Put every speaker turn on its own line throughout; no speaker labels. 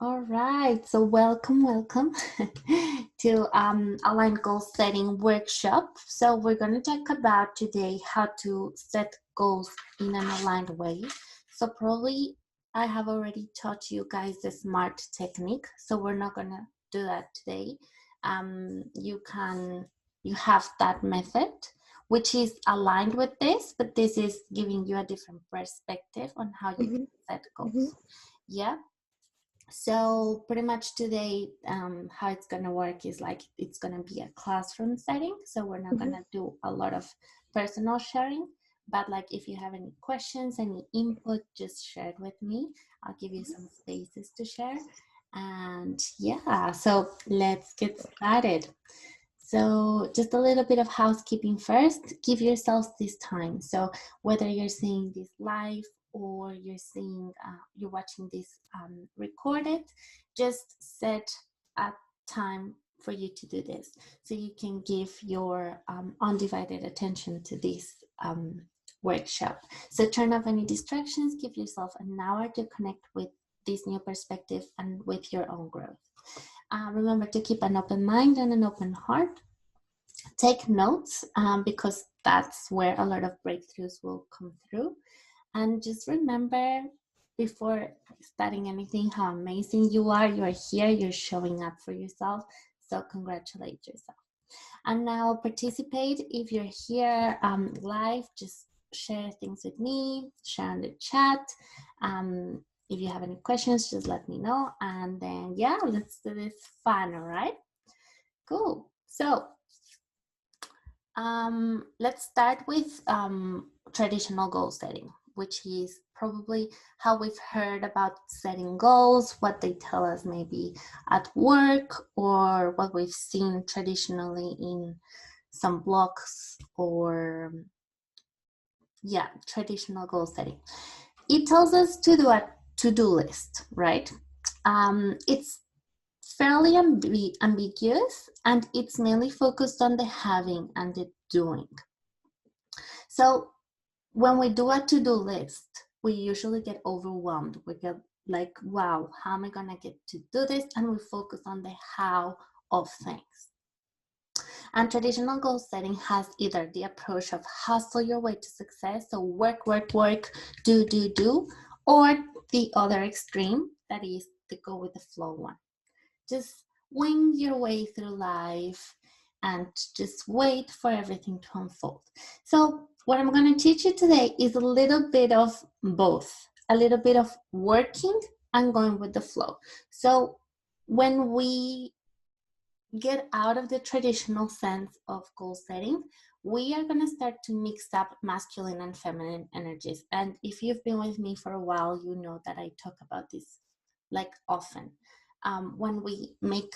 All right, so welcome to Aligned Goal Setting Workshop. So we're going to talk about today how to set goals in an aligned way. So probably I have already taught you guys the SMART technique, so we're not going to do that today. You have that method, which is aligned with this, but this is giving you a different perspective on how you can set goals. Yeah. So pretty much today, how it's going to work is like it's going to be a classroom setting. So we're not going to do a lot of personal sharing, but like if you have any questions, any input, just share it with me. I'll give you some spaces to share. And yeah, so let's get started. So just a little bit of housekeeping first. Give yourselves this time. So whether you're seeing this live or you're watching this recorded, just set a time for you to do this, so you can give your undivided attention to this workshop. So turn off any distractions. Give yourself an hour to connect with this new perspective and with your own growth. Remember to keep an open mind and an open heart. Take notes because that's where a lot of breakthroughs will come through. And just remember, before starting anything, how amazing you are. You're here, you're showing up for yourself. So congratulate yourself. And now participate. If you're here live, just share things with me, share in the chat. If you have any questions, just let me know. And then, yeah, let's do this fun, all right? Cool. So let's start with traditional goal setting, which is probably how we've heard about setting goals, what they tell us maybe at work, or what we've seen traditionally in some blogs or traditional goal setting. It tells us to do a to-do list, right? It's fairly ambiguous, and it's mainly focused on the having and the doing. So when we do a to-do list, we usually get overwhelmed. We get like, wow, how am I gonna get to do this? And we focus on the how of things. And traditional goal setting has either the approach of hustle your way to success, so work, do, or the other extreme, that is the go with the flow one. Just wing your way through life and just wait for everything to unfold. So what I'm going to teach you today is a little bit of both, a little bit of working and going with the flow. So when we get out of the traditional sense of goal setting, we are going to start to mix up masculine and feminine energies. And if you've been with me for a while, you know that I talk about this like often. When we make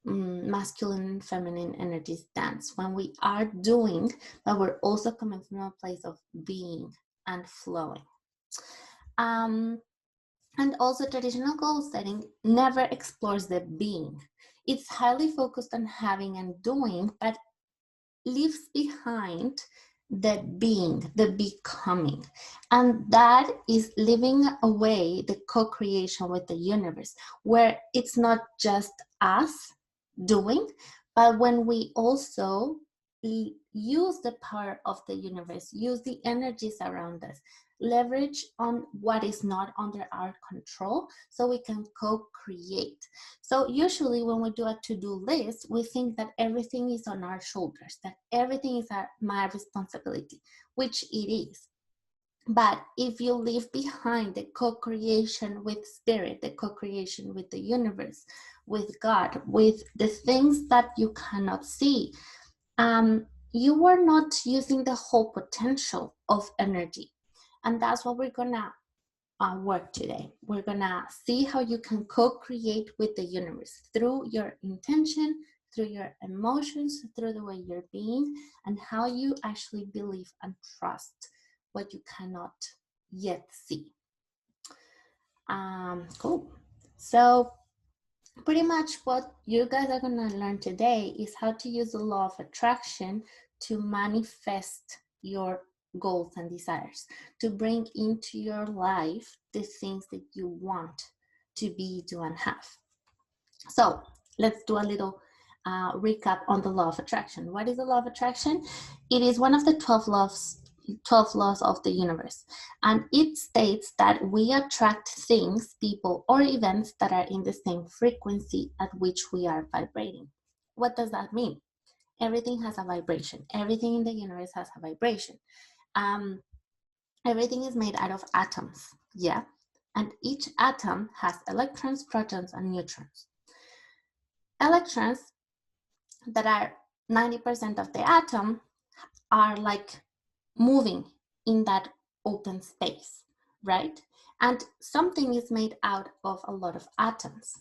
masculine and feminine energies dance, when we are doing, but we're also coming from a place of being and flowing. And also traditional goal setting never explores the being. It's highly focused on having and doing, but leaves behind the being, the becoming. And that is living away the co-creation with the universe, where it's not just us doing, but when we also use the power of the universe, use the energies around us, leverage on what is not under our control so we can co-create. So usually when we do a to-do list, we think that everything is on our shoulders, that everything is my responsibility, which it is. But if you leave behind the co-creation with spirit, the co-creation with the universe, with God, with the things that you cannot see, you are not using the whole potential of energy. And that's what we're gonna work today. We're gonna see how you can co-create with the universe through your intention, through your emotions, through the way you're being, and how you actually believe and trust what you cannot yet see. Cool. So pretty much what you guys are gonna learn today is how to use the law of attraction to manifest your goals and desires, to bring into your life the things that you want to be, do, and have. So let's do a little recap on the law of attraction. What is the law of attraction? It is one of the 12 laws of the universe, and it states that we attract things, people, or events that are in the same frequency at which we are vibrating. What does that mean? Everything has a vibration. Everything in the universe has a vibration. Everything is made out of atoms, yeah? And each atom has electrons, protons, and neutrons. Electrons that are 90% of the atom are like moving in that open space, right? And something is made out of a lot of atoms.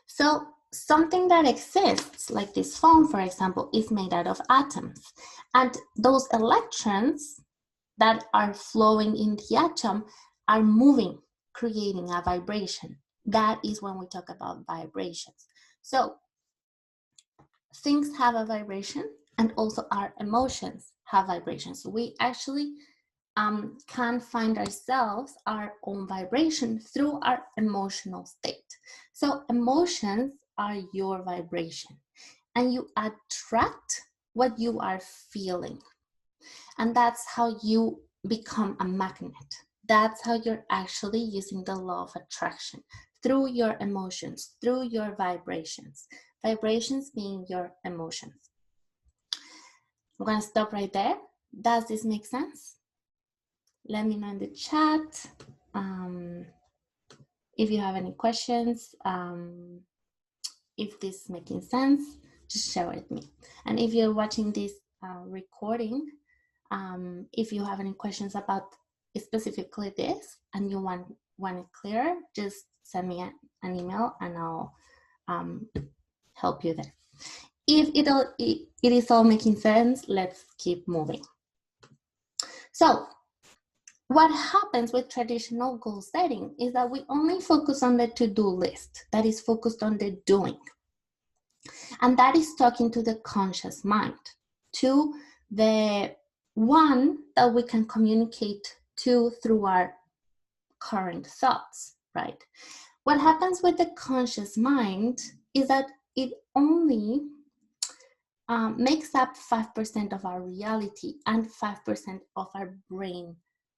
So something that exists, like this phone, for example, is made out of atoms. And those electrons that are flowing in the atom are moving, creating a vibration. That is when we talk about vibrations. So things have a vibration, and also our emotions have vibrations. We actually can find ourselves, our own vibration, through our emotional state. So emotions are your vibration, and you attract what you are feeling. And that's how you become a magnet. That's how you're actually using the law of attraction, through your emotions, through your vibrations. Vibrations being your emotions. I'm going to stop right there. Does this make sense? Let me know in the chat if you have any questions. If this is making sense, just share with me. And if you're watching this recording, if you have any questions about specifically this and you want it clearer, just send me an email and I'll help you there. If it is all making sense, let's keep moving. So what happens with traditional goal setting is that we only focus on the to-do list that is focused on the doing. And that is talking to the conscious mind, to the one that we can communicate to through our current thoughts, right? What happens with the conscious mind is that it only makes up 5% of our reality and 5% of our brain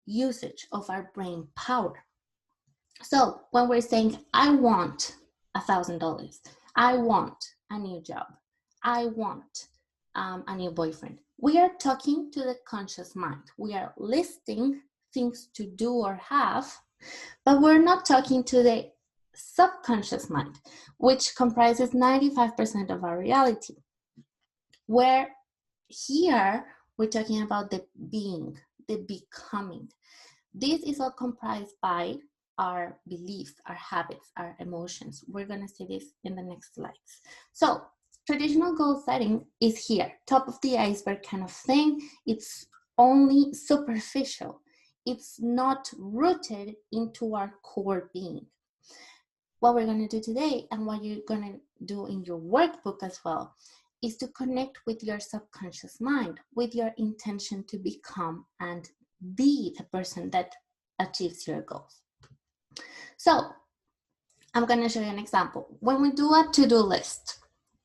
usage, of our brain power. So when we're saying, I want $1,000, I want a new job, I want a new boyfriend, we are talking to the conscious mind. We are listing things to do or have, but we're not talking to the subconscious mind, which comprises 95% of our reality. Where here we're talking about the being, the becoming. This is all comprised by our beliefs, our habits, our emotions. We're going to see this in the next slides. So traditional goal setting is here, top of the iceberg kind of thing. It's only superficial. It's not rooted into our core being. What we're going to do today, and what you're going to do in your workbook as well, is to connect with your subconscious mind, with your intention to become and be the person that achieves your goals. So I'm going to show you an example. When we do a to-do list,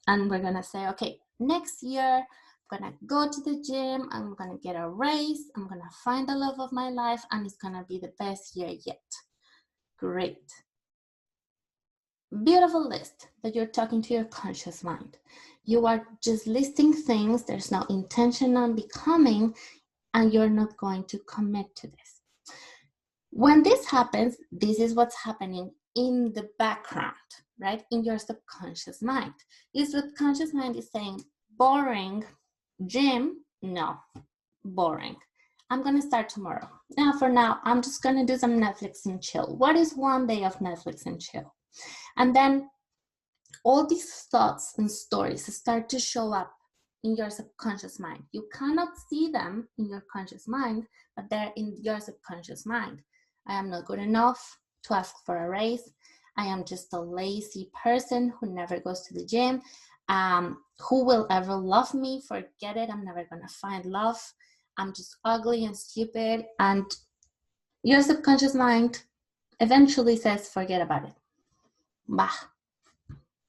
and we're going to say, okay, next year, I'm going to go to the gym, I'm going to get a raise, I'm going to find the love of my life, and it's going to be the best year yet. Great. Beautiful list that you're talking to your conscious mind. You are just listing things, there's no intention on becoming, and you're not going to commit to this. When this happens, this is what's happening in the background, right? In your subconscious mind. Your subconscious mind is saying, boring, gym, no, boring. I'm gonna start tomorrow. Now, for now, I'm just gonna do some Netflix and chill. What is one day of Netflix and chill? And then all these thoughts and stories start to show up in your subconscious mind. You cannot see them in your conscious mind, but they're in your subconscious mind. I am not good enough to ask for a raise. I am just a lazy person who never goes to the gym. Who will ever love me? Forget it. I'm never gonna find love. I'm just ugly and stupid. And your subconscious mind eventually says, forget about it. bah,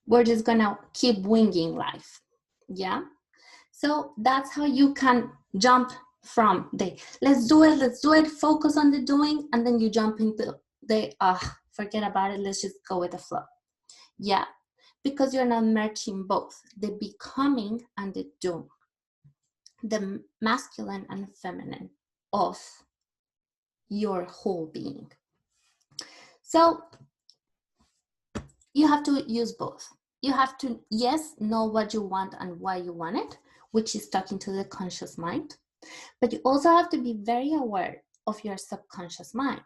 we're just gonna keep winging life. Yeah. So that's how you can jump from the let's do it, focus on the doing, and then you jump into the forget about it, let's just go with the flow. Yeah, because you're not merging both, the becoming and the doing, the masculine and feminine of your whole being. So you have to use both. You have to, yes, know what you want and why you want it, which is talking to the conscious mind. But you also have to be very aware of your subconscious mind.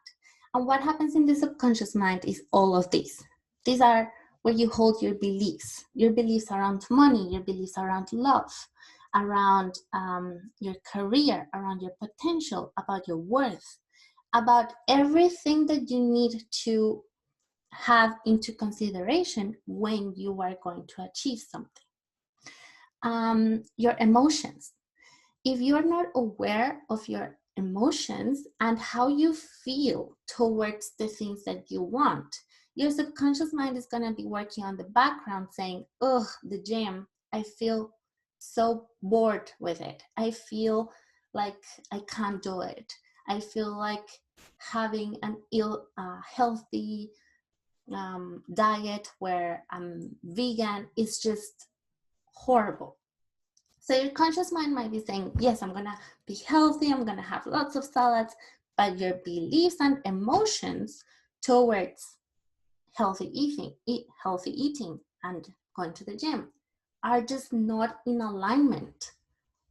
And what happens in the subconscious mind is all of these. These are where you hold your beliefs around money, your beliefs around love, around your career, around your potential, about your worth, about everything that you need to have into consideration when you are going to achieve something. Your emotions. If you're not aware of your emotions and how you feel towards the things that you want, your subconscious mind is going to be working on the background saying, ugh, the gym, I feel so bored with it. I feel like I can't do it. I feel like having an healthy diet where I'm vegan is just horrible. So your conscious mind might be saying, yes, I'm gonna be healthy, I'm gonna have lots of salads, but your beliefs and emotions towards healthy eating and going to the gym are just not in alignment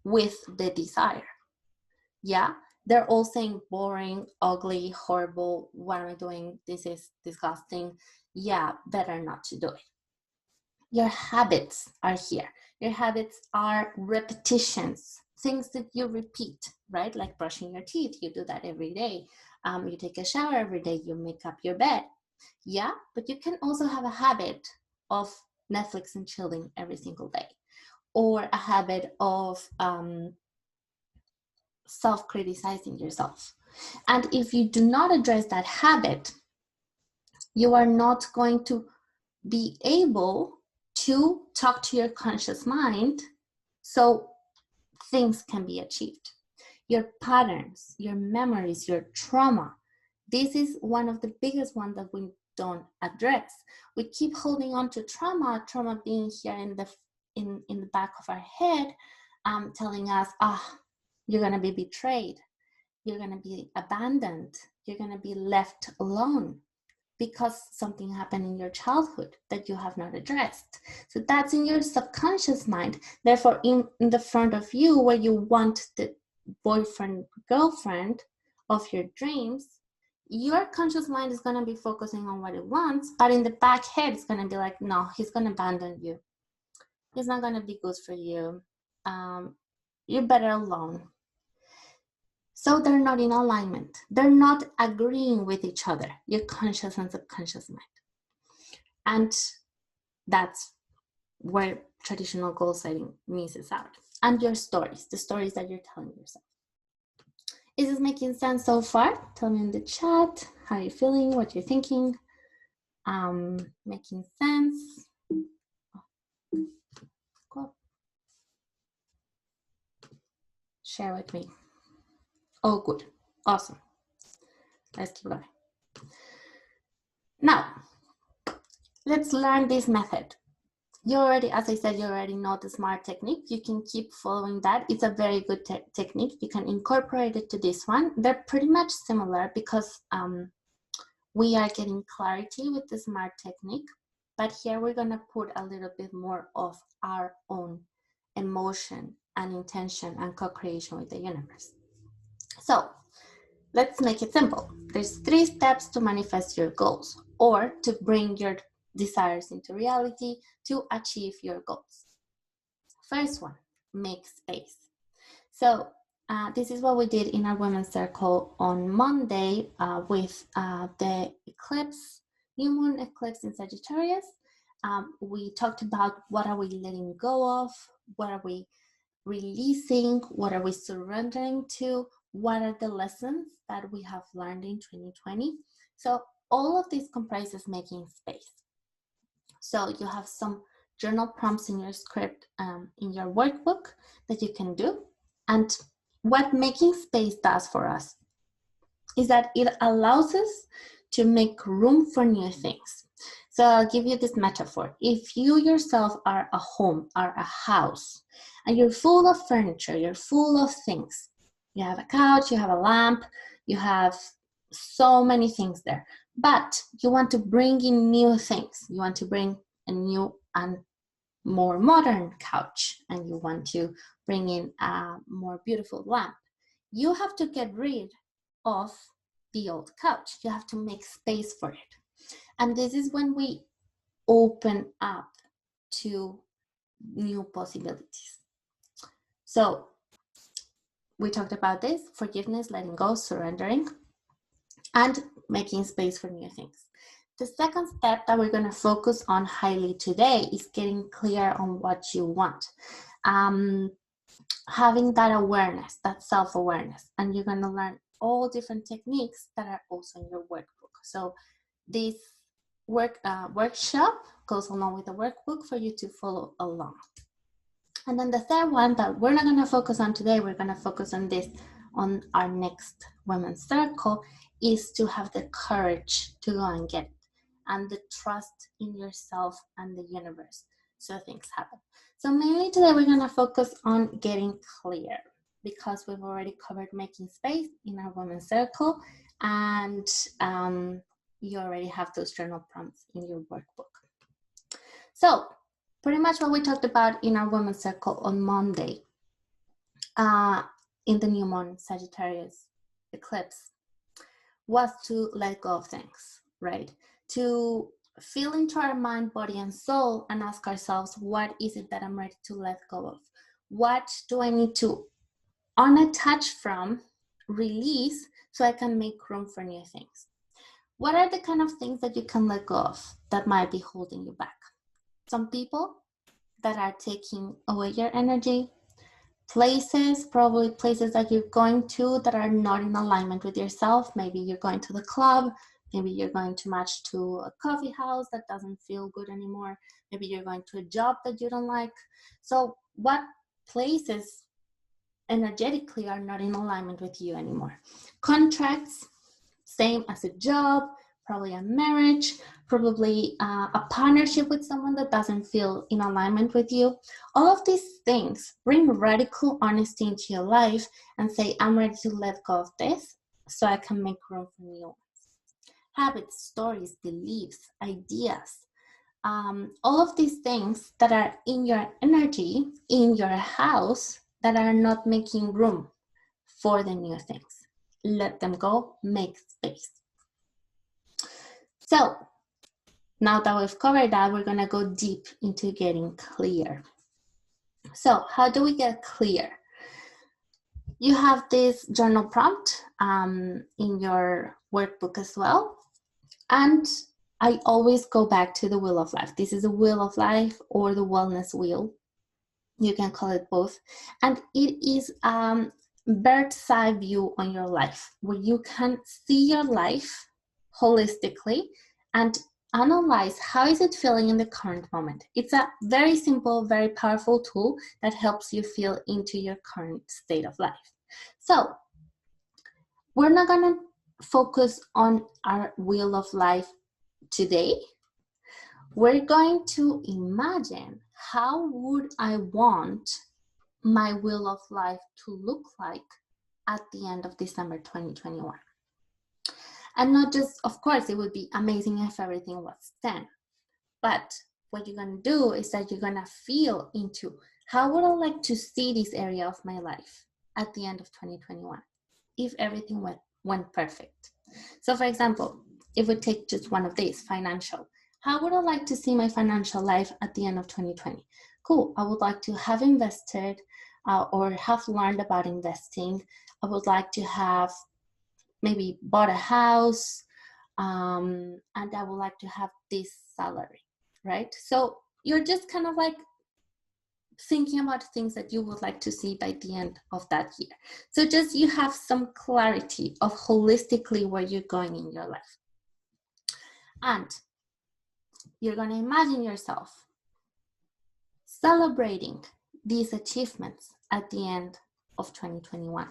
with the desire. Yeah, they're all saying boring, ugly, horrible, what am I doing? This is disgusting. Yeah, better not to do it. Your habits are here. Your habits are repetitions, things that you repeat, right? Like brushing your teeth, you do that every day. You take a shower every day, you make up your bed. Yeah, but you can also have a habit of Netflix and chilling every single day, or a habit of self-criticizing yourself. And if you do not address that habit, you are not going to be able to talk to your conscious mind so things can be achieved. Your patterns, your memories, your trauma. This is one of the biggest ones that we don't address. We keep holding on to trauma being here in the back of our head, telling us, you're gonna be betrayed, you're gonna be abandoned, you're gonna be left alone because something happened in your childhood that you have not addressed. So that's in your subconscious mind. Therefore, in the front of you, where you want the boyfriend, girlfriend of your dreams, your conscious mind is going to be focusing on what it wants, but in the back head, it's going to be like, no, he's going to abandon you. He's not going to be good for you. You're better alone. So they're not in alignment. They're not agreeing with each other, your conscious and subconscious mind. And that's where traditional goal setting misses out. And your stories, the stories that you're telling yourself. Is this making sense so far? Tell me in the chat how you're feeling, what you're thinking. Making sense? Cool. Share with me. Oh, good. Awesome. Let's keep going. Now, let's learn this method. You already, as I said, you already know the SMART technique. You can keep following that. It's a very good technique. You can incorporate it to this one. They're pretty much similar because we are getting clarity with the SMART technique, but here we're gonna put a little bit more of our own emotion and intention and co-creation with the universe. So let's make it simple. There's 3 steps to manifest your goals or to bring your desires into reality to achieve your goals. First one, make space. So this is what we did in our Women's Circle on Monday with the eclipse, new moon eclipse in Sagittarius. We talked about what are we letting go of, what are we releasing, what are we surrendering to, what are the lessons that we have learned in 2020. So all of this comprises making space. So you have some journal prompts in your script, in your workbook that you can do. And what making space does for us is that it allows us to make room for new things. So I'll give you this metaphor. If you yourself are a home, are a house, and you're full of furniture, you're full of things. You have a couch, you have a lamp, you have so many things there. But you want to bring in new things. You want to bring a new and more modern couch, and you want to bring in a more beautiful lamp. You have to get rid of the old couch. You have to make space for it. And this is when we open up to new possibilities. So we talked about this: forgiveness, letting go, surrendering, and making space for new things. The second step that we're going to focus on highly today is getting clear on what you want. Having that awareness, that self-awareness, and you're going to learn all different techniques that are also in your workbook. So this workshop goes along with the workbook for you to follow along. And then the third one that we're not going to focus on today, we're going to focus on this on our next Women's Circle, is to have the courage to go and get it, and the trust in yourself and the universe so things happen. So mainly today we're going to focus on getting clear, because we've already covered making space in our Women's Circle, and you already have those journal prompts in your workbook. So pretty much what we talked about in our Women's Circle on Monday, in the new moon Sagittarius eclipse, was to let go of things, right? To feel into our mind, body, and soul and ask ourselves, what is it that I'm ready to let go of? What do I need to unattach from, release, so I can make room for new things? What are the kind of things that you can let go of that might be holding you back? Some people that are taking away your energy, places, probably places that you're going to that are not in alignment with yourself. Maybe you're going to the club, maybe you're going too much to a coffee house that doesn't feel good anymore, maybe you're going to a job that you don't like. So what places energetically are not in alignment with you anymore? Contracts, same as a job, probably a marriage, probably a partnership with someone that doesn't feel in alignment with you. All of these things, bring radical honesty into your life and say, I'm ready to let go of this so I can make room for new ones. Habits, stories, beliefs, ideas, all of these things that are in your energy, in your house, that are not making room for the new things. Let them go, make space. So now that we've covered that, we're going to go deep into getting clear. So how do we get clear? You have this journal prompt in your workbook as well. And I always go back to the wheel of life. This is a wheel of life, or the wellness wheel. You can call it both. And it is bird's eye view on your life, where you can see your life holistically and analyze how is it feeling in the current moment. It's a very simple, very powerful tool that helps you feel into your current state of life. So we're not going to focus on our wheel of life today. We're going to imagine, how would I want my wheel of life to look like at the end of December 2021? And not just, of course, it would be amazing if everything was 10. But what you're going to do is that you're going to feel into, how would I like to see this area of my life at the end of 2021 if everything went perfect? So for example, if we take just one of these, financial, how would I like to see my financial life at the end of 2020? Cool, I would like to have invested or have learned about investing. I would like to have maybe bought a house, and I would like to have this salary, right? So you're just kind of like thinking about things that you would like to see by the end of that year. So just you have some clarity of holistically where you're going in your life. And you're going to imagine yourself celebrating these achievements at the end of 2021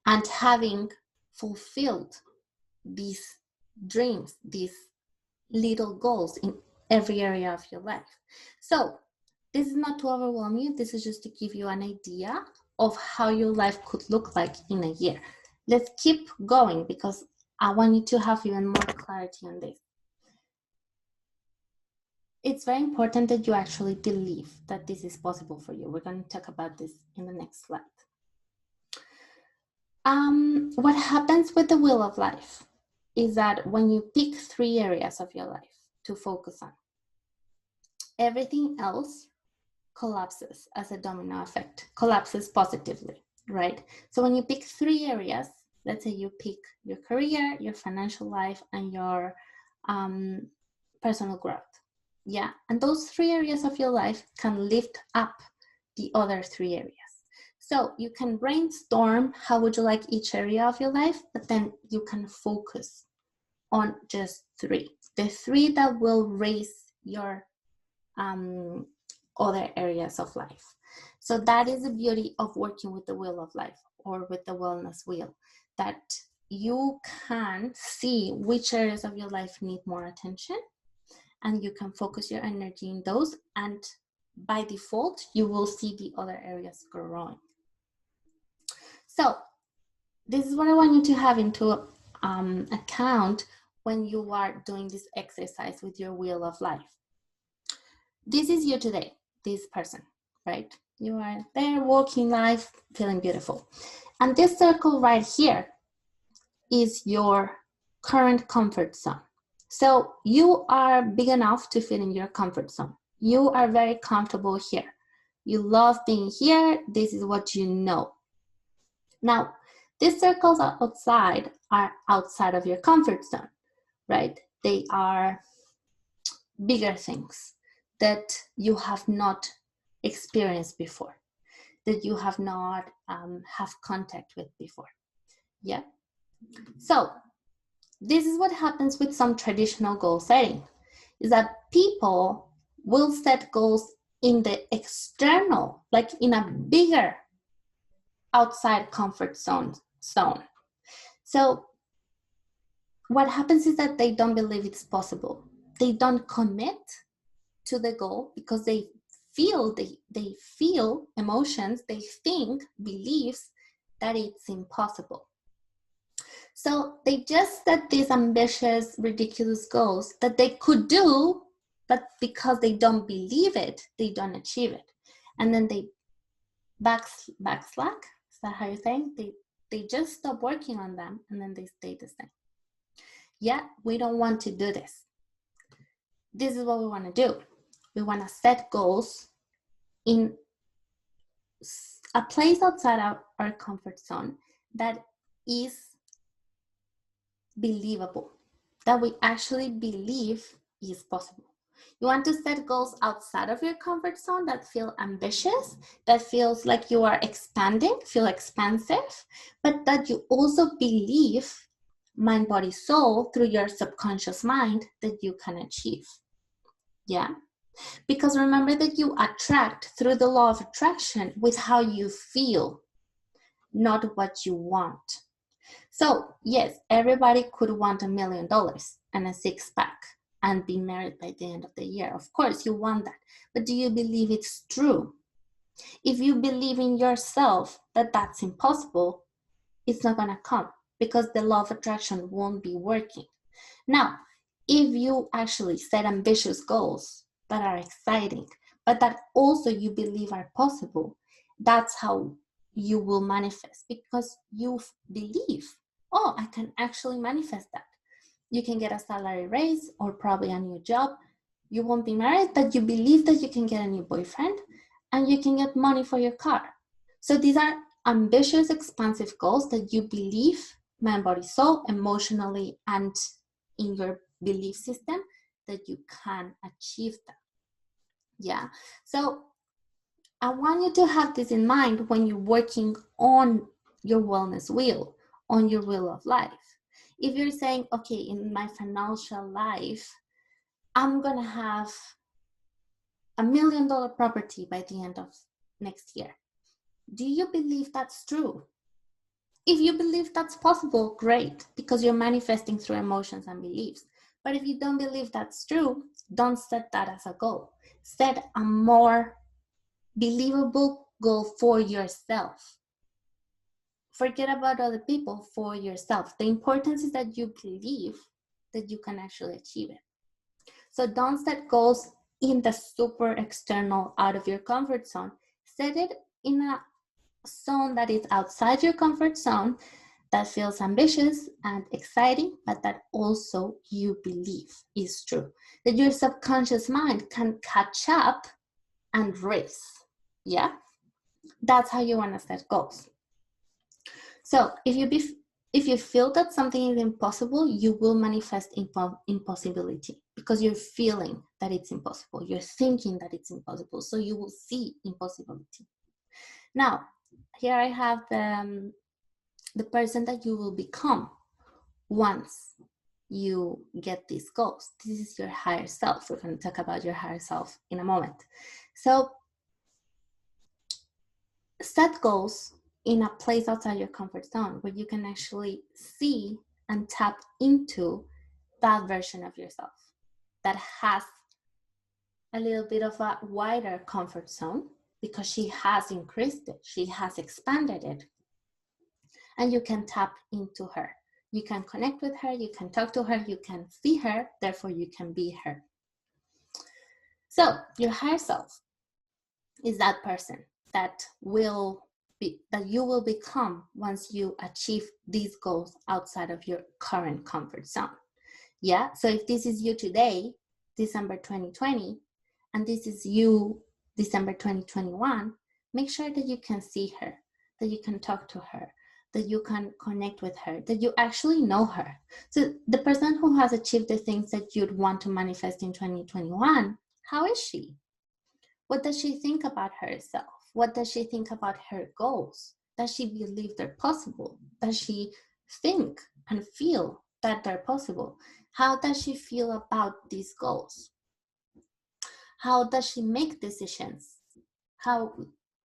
and having fulfilled these dreams, these little goals in every area of your life. So this is not to overwhelm you. This is just to give you an idea of how your life could look like in a year. Let's keep going because I want you to have even more clarity on this. It's very important that you actually believe that this is possible for you. We're going to talk about this in the next slide. What happens with the Wheel of Life is that when you pick 3 areas of your life to focus on, everything else collapses as a domino effect, collapses positively, right? So when you pick 3 areas, let's say you pick your career, your financial life, and your personal growth. Yeah, and those 3 areas of your life can lift up the other 3 areas. So you can brainstorm how would you like each area of your life, but then you can focus on just 3. The 3 that will raise your other areas of life. So that is the beauty of working with the Wheel of Life or with the Wellness Wheel, that you can see which areas of your life need more attention and you can focus your energy in those, and by default you will see the other areas growing. So this is what I want you to have into account when you are doing this exercise with your Wheel of Life. This is you today, this person, right? You are there walking life, feeling beautiful. And this circle right here is your current comfort zone. So you are big enough to fit in your comfort zone. You are very comfortable here. You love being here. This is what you know. Now, these circles outside are outside of your comfort zone, right? They are bigger things that you have not experienced before, that you have not have contact with before. Yeah. So this is what happens with some traditional goal setting, is that people will set goals in the external, like in a bigger outside comfort zone. So what happens is that they don't believe it's possible. They don't commit to the goal because they feel emotions, they think, beliefs that it's impossible. So they just set these ambitious, ridiculous goals that they could do, but because they don't believe it, they don't achieve it. And then they backslack. Is that how you think? They just stop working on them and then they stay the same. Yeah, we don't want to do this. This is what we want to do. We want to set goals in a place outside our comfort zone that is believable, that we actually believe is possible. You want to set goals outside of your comfort zone that feel ambitious, that feels like you are expanding, feel expansive, but that you also believe, mind, body, soul, through your subconscious mind, that you can achieve. Yeah. Because remember that you attract through the law of attraction with how you feel, not what you want. So yes, everybody could want $1 million and a 6-pack and be married by the end of the year. Of course you want that, but do you believe it's true? If you believe in yourself that that's impossible, it's not gonna come because the law of attraction won't be working. Now, if you actually set ambitious goals that are exciting, but that also you believe are possible, that's how you will manifest, because you believe, oh, I can actually manifest that. You can get a salary raise or probably a new job. You won't be married, but you believe that you can get a new boyfriend and you can get money for your car. So these are ambitious, expansive goals that you believe, mind, body, soul, emotionally, and in your belief system, that you can achieve them. Yeah. So I want you to have this in mind when you're working on your wellness wheel, on your wheel of life. If you're saying, okay, in my financial life, I'm going to have $1 million property by the end of next year. Do you believe that's true? If you believe that's possible, great, because you're manifesting through emotions and beliefs. But if you don't believe that's true, don't set that as a goal. Set a more believable goal for yourself. Forget about other people, for yourself. The importance is that you believe that you can actually achieve it. So don't set goals in the super external, out of your comfort zone. Set it in a zone that is outside your comfort zone, that feels ambitious and exciting, but that also you believe is true. That your subconscious mind can catch up and race. Yeah? That's how you want to set goals. So if you feel that something is impossible, you will manifest impossibility, because you're feeling that it's impossible. You're thinking that it's impossible. So you will see impossibility. Now, here I have the person that you will become once you get these goals. This is your higher self. We're going to talk about your higher self in a moment. So set goals in a place outside your comfort zone where you can actually see and tap into that version of yourself that has a little bit of a wider comfort zone, because she has increased it, she has expanded it, and you can tap into her. You can connect with her, you can talk to her, you can see her, therefore you can be her. So your higher self is that person that you will become once you achieve these goals outside of your current comfort zone. Yeah, so if this is you today, December 2020, and this is you, December 2021, make sure that you can see her, that you can talk to her, that you can connect with her, that you actually know her. So the person who has achieved the things that you'd want to manifest in 2021, how is she? What does she think about herself? What does she think about her goals? Does she believe they're possible? Does she think and feel that they're possible? How does she feel about these goals? How does she make decisions?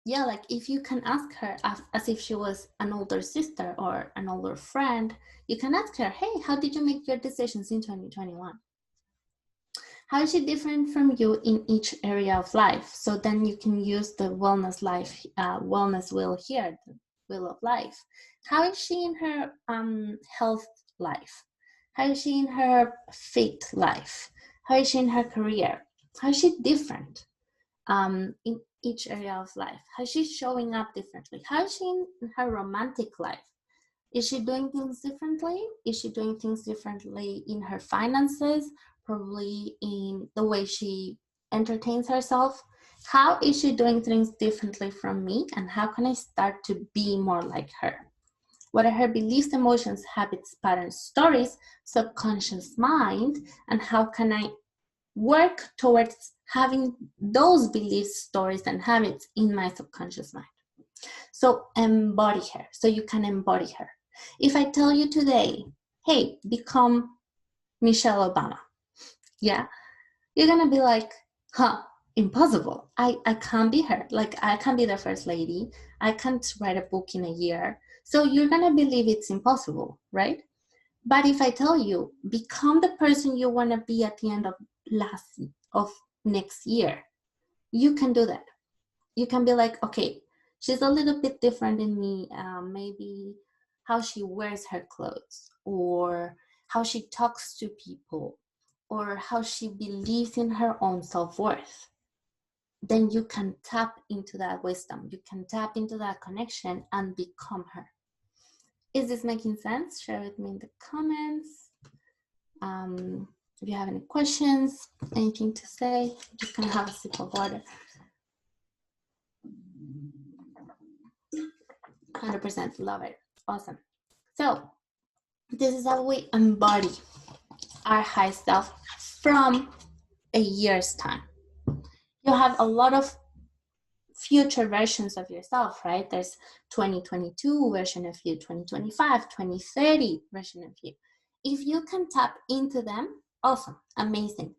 Like if you can ask her as if she was an older sister or an older friend, you can ask her, hey, how did you make your decisions in 2021? How is she different from you in each area of life? So then you can use the wellness wheel here, the wheel of life. How is she in her health life? How is she in her faith life? How is she in her career? How is she different in each area of life? How is she showing up differently? How is she in her romantic life? Is she doing things differently? Is she doing things differently in her finances? Probably in the way she entertains herself. How is she doing things differently from me? And how can I start to be more like her? What are her beliefs, emotions, habits, patterns, stories, subconscious mind? And how can I work towards having those beliefs, stories, and habits in my subconscious mind? So embody her, so you can embody her. If I tell you today, hey, become Michelle Obama, yeah, you're gonna be like, impossible. I can't be her. Like, I can't be the first lady. I can't write a book in a year. So you're gonna believe it's impossible, right? But if I tell you, become the person you wanna be at the end of next year, you can do that. You can be like, okay, she's a little bit different in me. Maybe how she wears her clothes, or how she talks to people, or how she believes in her own self-worth. Then you can tap into that wisdom. You can tap into that connection and become her. Is this making sense? Share with me in the comments. If you have any questions, anything to say, just gonna have a sip of water. 100% love it. Awesome. So this is how we embody our high self from a year's time. You have a lot of future versions of yourself, right? There's 2022 version of you, 2025, 2030 version of you. If you can tap into them, awesome, amazing.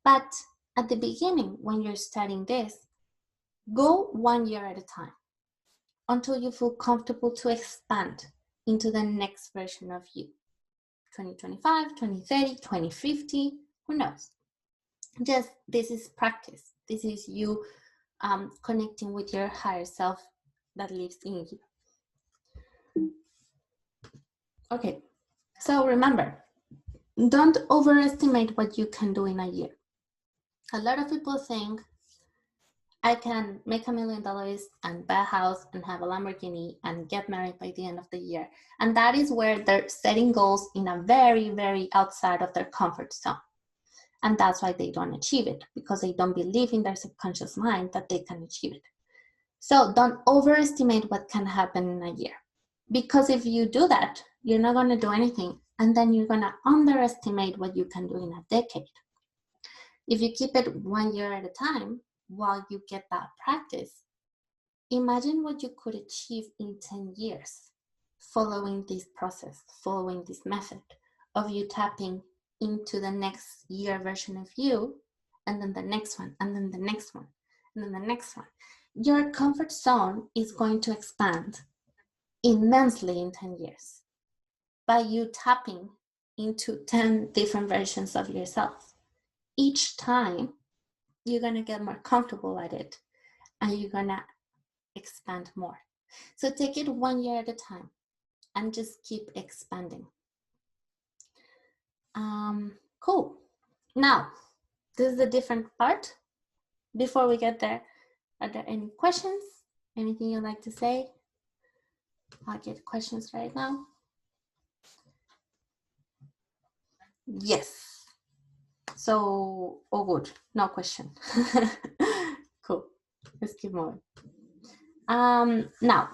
But at the beginning, when you're starting this, go 1 year at a time until you feel comfortable to expand into the next version of you. 2025, 2030, 2050, who knows? Just this is practice. This is you connecting with your higher self that lives in you. Okay, so remember, don't overestimate what you can do in a year. A lot of people think I can make $1 million and buy a house and have a Lamborghini and get married by the end of the year. And that is where they're setting goals in a very, very outside of their comfort zone. And that's why they don't achieve it, because they don't believe in their subconscious mind that they can achieve it. So don't overestimate what can happen in a year. Because if you do that, you're not going to do anything. And then you're going to underestimate what you can do in a decade. If you keep it 1 year at a time, while you get that practice, imagine what you could achieve in 10 years following this process, following this method of you tapping into the next year version of you, and then the next one, and then the next one, and then the next one. Your comfort zone is going to expand immensely in 10 years by you tapping into 10 different versions of yourself. Each time, you're going to get more comfortable at it and you're going to expand more. So take it 1 year at a time and just keep expanding. Cool. Now, this is a different part. Before we get there, are there any questions? Anything you'd like to say? I'll get questions right now. Yes. So, oh good, no question. Cool, let's keep moving. Now,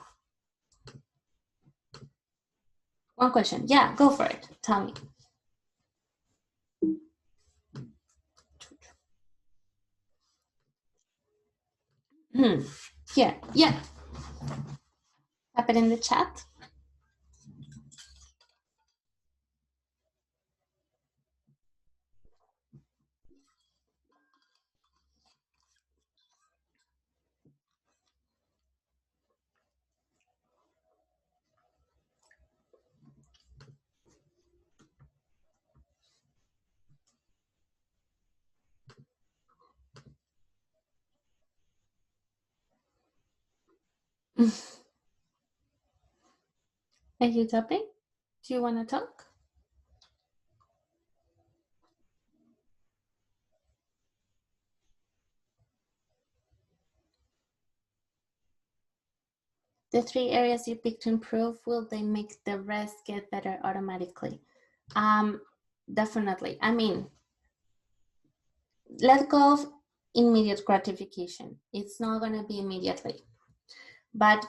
one question. Yeah, go for it. Tell me. Here, yeah. Type it in the chat. Are you typing? Do you want to talk? The 3 areas you pick to improve, will they make the rest get better automatically? Definitely. I mean, let go of immediate gratification. It's not going to be immediately. But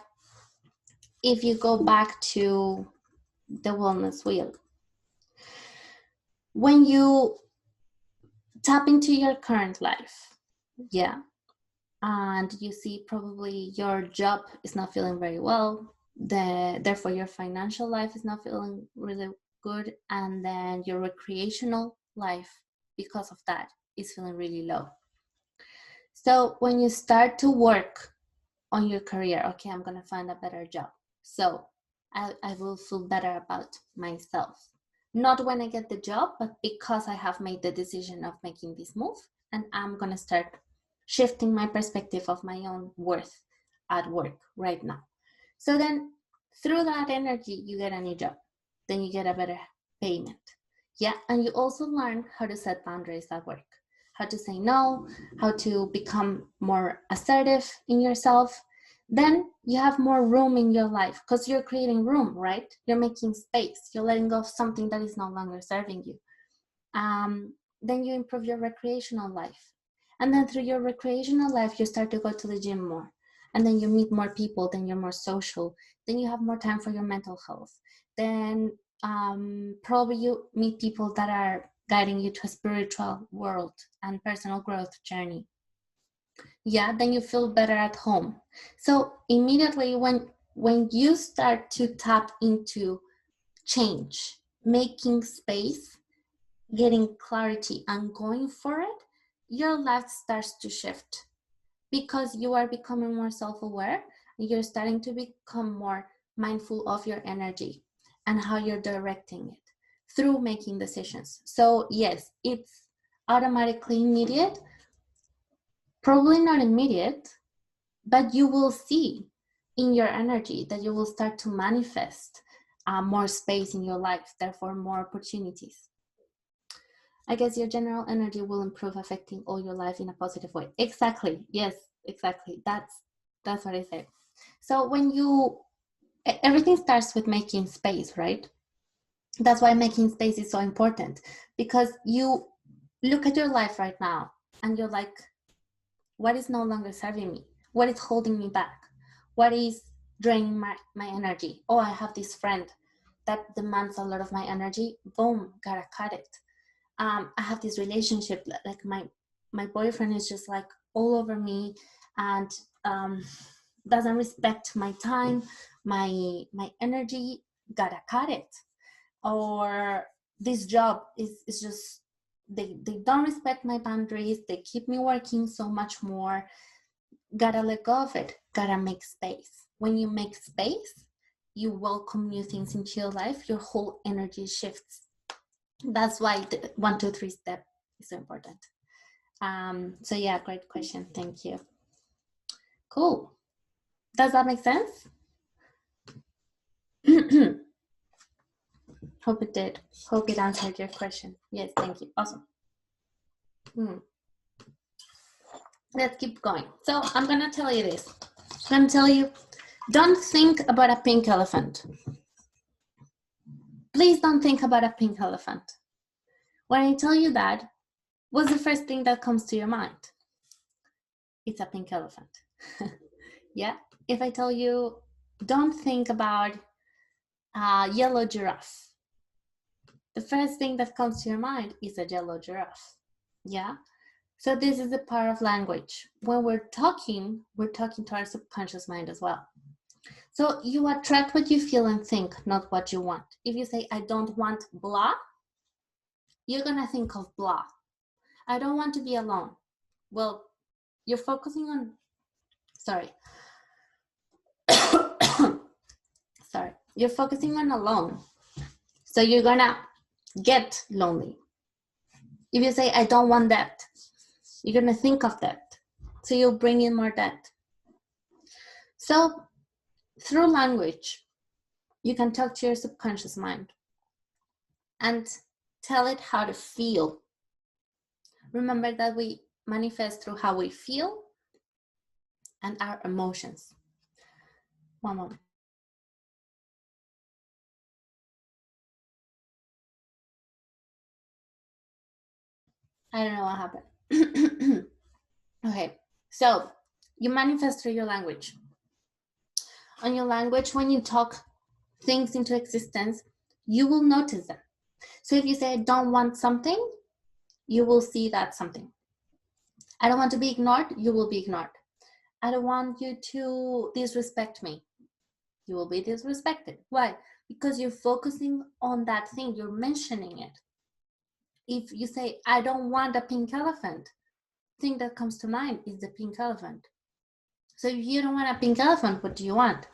if you go back to the wellness wheel, when you tap into your current life, yeah, and you see probably your job is not feeling very well, therefore your financial life is not feeling really good, and then your recreational life, because of that, is feeling really low. So when you start to work on your career, okay, I'm gonna find a better job, so I will feel better about myself. Not when I get the job, but because I have made the decision of making this move, and I'm gonna start shifting my perspective of my own worth at work right now. So then through that energy, you get a new job. Then you get a better payment. Yeah, and you also learn how to set boundaries at work, how to say no, how to become more assertive in yourself. Then you have more room in your life because you're creating room, right? You're making space. You're letting go of something that is no longer serving you. Then you improve your recreational life. And then through your recreational life, you start to go to the gym more. And then you meet more people, then you're more social. Then you have more time for your mental health. Then probably you meet people that are guiding you to a spiritual world and personal growth journey. Yeah, then you feel better at home. So immediately when you start to tap into change, making space, getting clarity and going for it, your life starts to shift because you are becoming more self-aware. You're starting to become more mindful of your energy and how you're directing it through making decisions. So yes, it's automatically immediate, probably not immediate, but you will see in your energy that you will start to manifest more space in your life, therefore more opportunities. I guess your general energy will improve, affecting all your life in a positive way. Exactly. Yes, exactly. That's what I said. So when everything starts with making space, right? That's why making space is so important, because you look at your life right now and you're like, what is no longer serving me? What is holding me back? What is draining my energy? Oh, I have this friend that demands a lot of my energy. Boom, gotta cut it. I have this relationship, like my boyfriend is just like all over me and doesn't respect my time, my energy, gotta cut it. Or this job is just, they don't respect my boundaries, they keep me working so much more, gotta let go of it, gotta make space. When you make space, you welcome new things into your life, your whole energy shifts. That's why the 1, 2, 3 step is so important. So yeah, great question. Thank you. Cool. Does that make sense? Hope it did. Hope it answered your question. Yes, thank you. Awesome. Let's keep going. So I'm gonna tell you this. I'm gonna tell you, don't think about a pink elephant. Please don't think about a pink elephant. When I tell you that, what's the first thing that comes to your mind? It's a pink elephant. Yeah. If I tell you, don't think about a yellow giraffe, the first thing that comes to your mind is a yellow giraffe. Yeah. So this is the power of language. When we're talking to our subconscious mind as well. So you attract what you feel and think, not what you want. If you say, I don't want blah, you're gonna think of blah. I don't want to be alone. Well, you're focusing on, sorry. Sorry. You're focusing on alone. So you're gonna get lonely. If you say, I don't want that, you're gonna think of that. So you'll bring in more that. So through language, you can talk to your subconscious mind and tell it how to feel. Remember that we manifest through how we feel and our emotions. One moment. I don't know what happened. Okay, so you manifest through your language. On your language, when you talk things into existence, you will notice them. So if you say, I don't want something, you will see that something. I don't want to be ignored, you will be ignored. I don't want you to disrespect me, you will be disrespected. Why? Because you're focusing on that thing, you're mentioning it. If you say, I don't want a pink elephant, the thing that comes to mind is the pink elephant. So if you don't want a pink elephant, what do you want?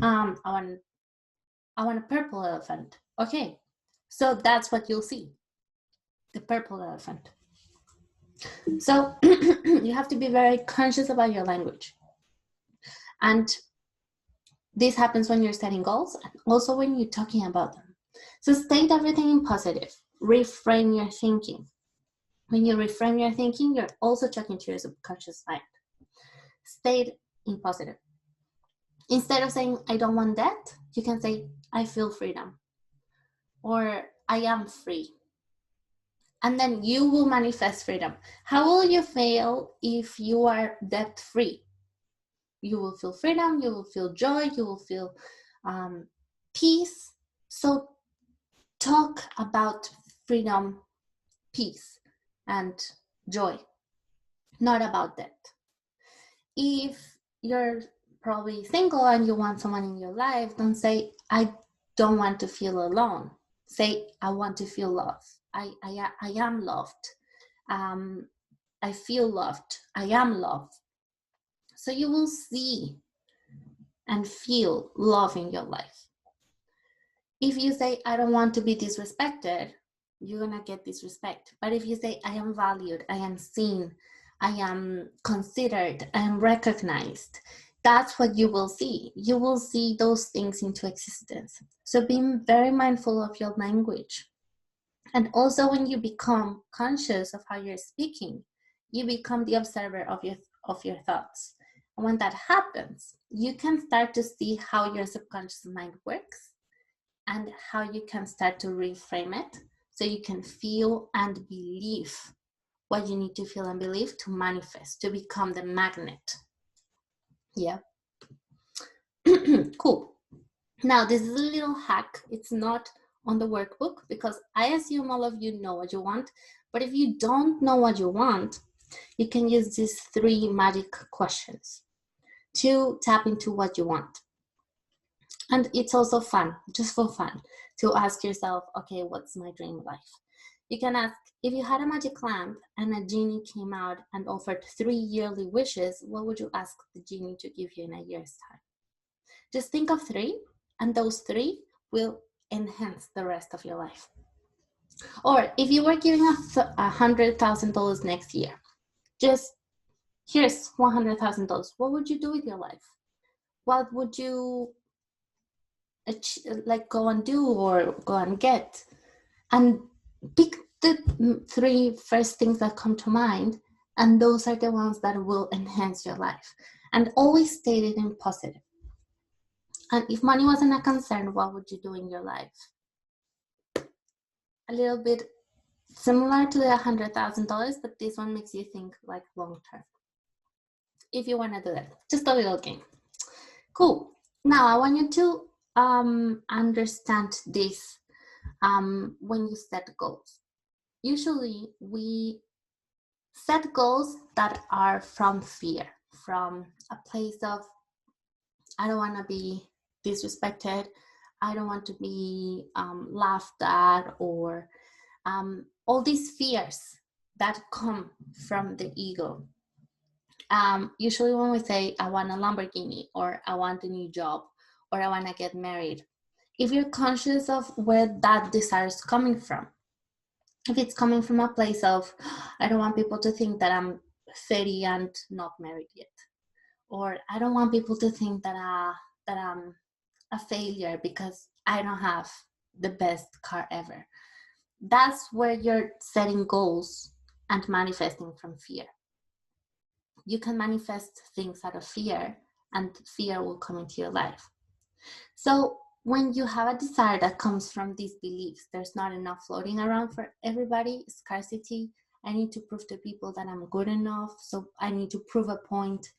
I want a purple elephant. Okay, so that's what you'll see, the purple elephant. So you have to be very conscious about your language. And this happens when you're setting goals and also when you're talking about them. So state everything in positive. Reframe your thinking. When you reframe your thinking, you're also talking to your subconscious mind. State in positive. Instead of saying, I don't want that, you can say, I feel freedom. Or I am free. And then you will manifest freedom. How will you feel if you are debt free? You will feel freedom, you will feel joy, you will feel peace. So talk about freedom, peace, and joy, not about debt. If you're probably single and you want someone in your life, don't say, I don't want to feel alone. Say, I want to feel love. I am loved. I I feel loved, I am loved. So you will see and feel love in your life. If you say, I don't want to be disrespected, you're gonna get disrespect. But if you say, I am valued, I am seen, I am considered, I am recognized, that's what you will see. You will see those things into existence. So being very mindful of your language. And also when you become conscious of how you're speaking, you become the observer of your thoughts. And when that happens, you can start to see how your subconscious mind works and how you can start to reframe it so you can feel and believe what you need to feel and believe to manifest, to become the magnet. Yeah. Cool. Now, this is a little hack. It's not on the workbook because I assume all of you know what you want. But if you don't know what you want, you can use these 3 magic questions to tap into what you want. And it's also fun, just for fun, to ask yourself, okay, what's my dream life? You can ask, if you had a magic lamp and a genie came out and offered 3 yearly wishes, what would you ask the genie to give you in a year's time? Just think of 3, and those 3 will enhance the rest of your life. Or if you were giving $100,000 next year, just here's $100,000. What would you do with your life? What would you like go and do or go and get? And pick the 3 first things that come to mind, and those are the ones that will enhance your life. And always state it in positive. And if money wasn't a concern, what would you do in your life? A little bit similar to the $100,000, but this one makes you think like long term. If you want to do that, just a little game. Cool. Now I want you to understand this when you set goals. Usually we set goals that are from fear, from a place of, I don't want to be disrespected, I don't want to be laughed at, or all these fears that come from the ego. Usually when we say, I want a Lamborghini, or I want a new job, or I want to get married, if you're conscious of where that desire is coming from, if it's coming from a place of, I don't want people to think that I'm 30 and not married yet, or I don't want people to think that I'm a failure because I don't have the best car ever. That's where you're setting goals and manifesting from fear. You can manifest things out of fear, and fear will come into your life. So when you have a desire that comes from these beliefs, there's not enough floating around for everybody, scarcity, I need to prove to people that I'm good enough, so I need to prove a point.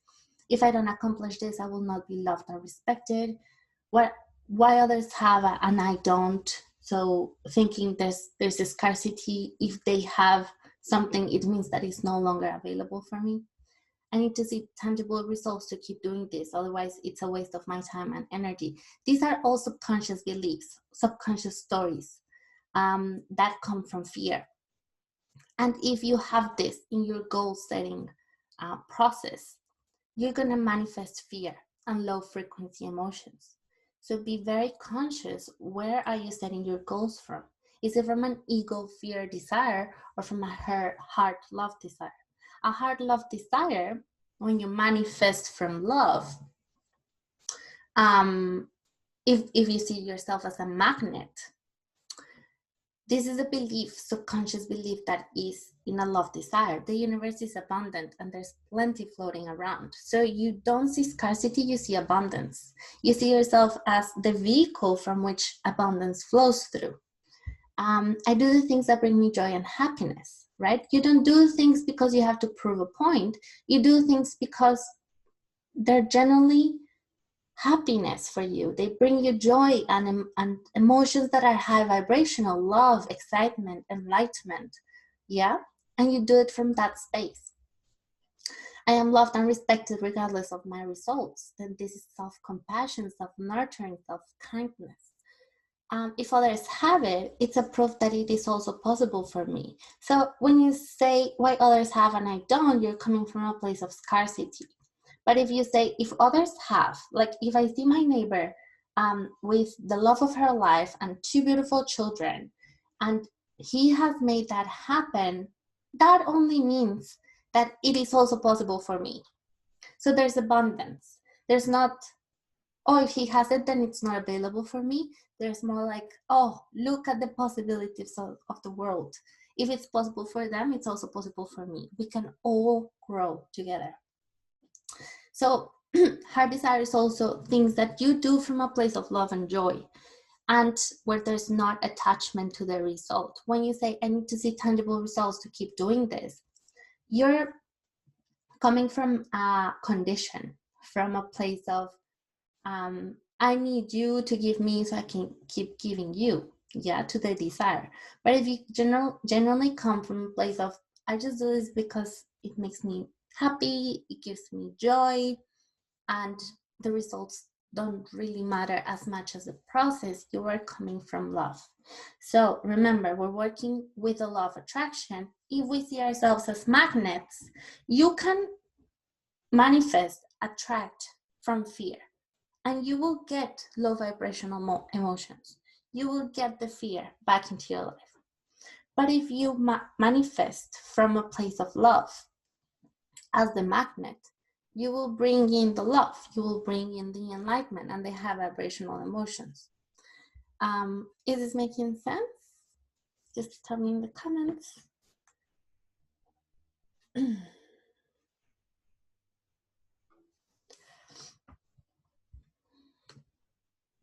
If I don't accomplish this, I will not be loved or respected. Why others have and I don't? So thinking there's a scarcity. If they have something, it means that it's no longer available for me. I need to see tangible results to keep doing this. Otherwise, it's a waste of my time and energy. These are all subconscious beliefs, subconscious stories that come from fear. And if you have this in your goal setting process, you're going to manifest fear and low frequency emotions. So be very conscious, where are you setting your goals from? Is it from an ego, fear, desire, or from a heart, love, desire? A heart, love, desire, when you manifest from love, if you see yourself as a magnet, this is a belief, subconscious belief, that is in a love desire. The universe is abundant and there's plenty floating around. So you don't see scarcity, you see abundance. You see yourself as the vehicle from which abundance flows through. I do the things that bring me joy and happiness, right? You don't do things because you have to prove a point. You do things because they're generally happiness for you. They bring you joy and emotions that are high vibrational, love, excitement, enlightenment. Yeah? And you do it from that space. I am loved and respected regardless of my results. Then this is self-compassion, self-nurturing, self-kindness. if others have it, it's a proof that it is also possible for me. So when you say why others have and I don't, you're coming from a place of scarcity. But if you say, if others have, like if I see my neighbor with the love of her life and 2 beautiful children, and he has made that happen, that only means that it is also possible for me. So there's abundance. There's not, oh, if he has it, then it's not available for me. There's more like, oh, look at the possibilities of the world. If it's possible for them, it's also possible for me. We can all grow together. So heart desire is also things that you do from a place of love and joy, and where there's not attachment to the result. When you say, I need to see tangible results to keep doing this, you're coming from a condition, from a place of, I need you to give me so I can keep giving you, to the desire. But if you generally come from a place of, I just do this because it makes me happy, it gives me joy, and the results don't really matter as much as the process, you are coming from love. So remember, we're working with the law of attraction. If we see ourselves as magnets, you can manifest, attract from fear, and you will get low vibrational emotions. You will get the fear back into your life. But if you manifest from a place of love as the magnet, you will bring in the love, you will bring in the enlightenment, and they have vibrational emotions. Is this making sense? Just tell me in the comments.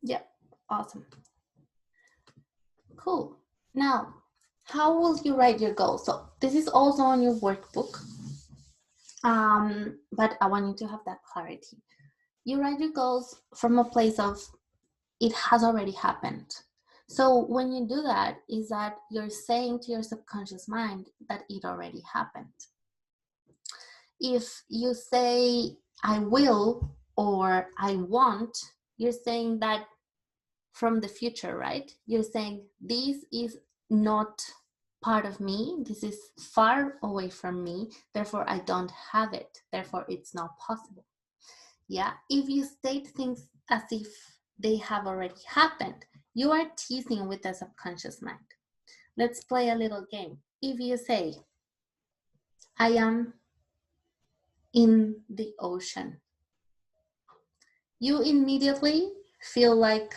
Yeah, awesome. Cool. Now, how will you write your goals? So this is also on your workbook, but I want you to have that clarity. You write your goals from a place of, it has already happened. So when you do that, is that you're saying to your subconscious mind that it already happened. If you say, I will, or I want, you're saying that from the future, right? You're saying, this is not part of me, this is far away from me, therefore I don't have it, therefore it's not possible. If you state things as if they have already happened, you are teasing with the subconscious mind. Let's play a little game. If you say, I am in the ocean, you immediately feel like,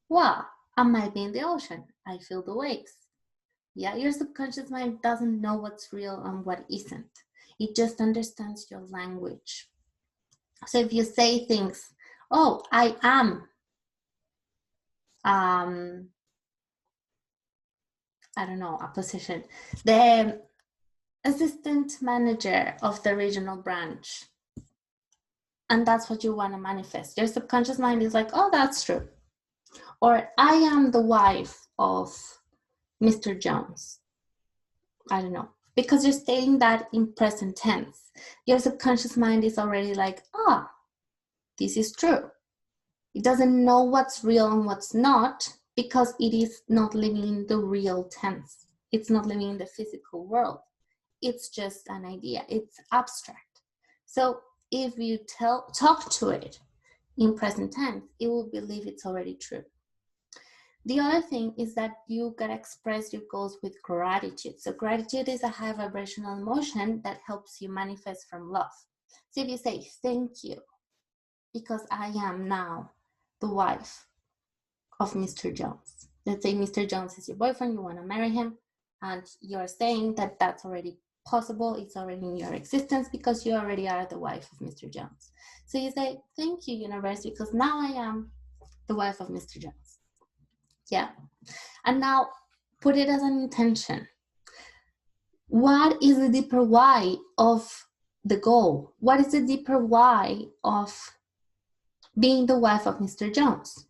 wow, I might be in the ocean. I feel the waves. Your subconscious mind doesn't know what's real and what isn't. It just understands your language. So if you say things, oh, I am, I don't know, a position, the assistant manager of the regional branch, and that's what you want to manifest, your subconscious mind is like, oh, that's true. Or I am the wife of Mr. Jones. I don't know. Because you're stating that in present tense, your subconscious mind is already like, this is true. It doesn't know what's real and what's not, because it is not living in the real tense. It's not living in the physical world. It's just an idea. It's abstract. So if you talk to it in present tense, it will believe it's already true. The other thing is that you gotta express your goals with gratitude. So gratitude is a high vibrational emotion that helps you manifest from love. So if you say, thank you, because I am now the wife of Mr. Jones. Let's say Mr. Jones is your boyfriend, you want to marry him, and you're saying that that's already possible, it's already in your existence because you already are the wife of Mr. Jones. So you say, thank you, universe, because now I am the wife of Mr. Jones. And now put it as an intention. What is the deeper why of the goal? What is the deeper why of being the wife of Mr. Jones?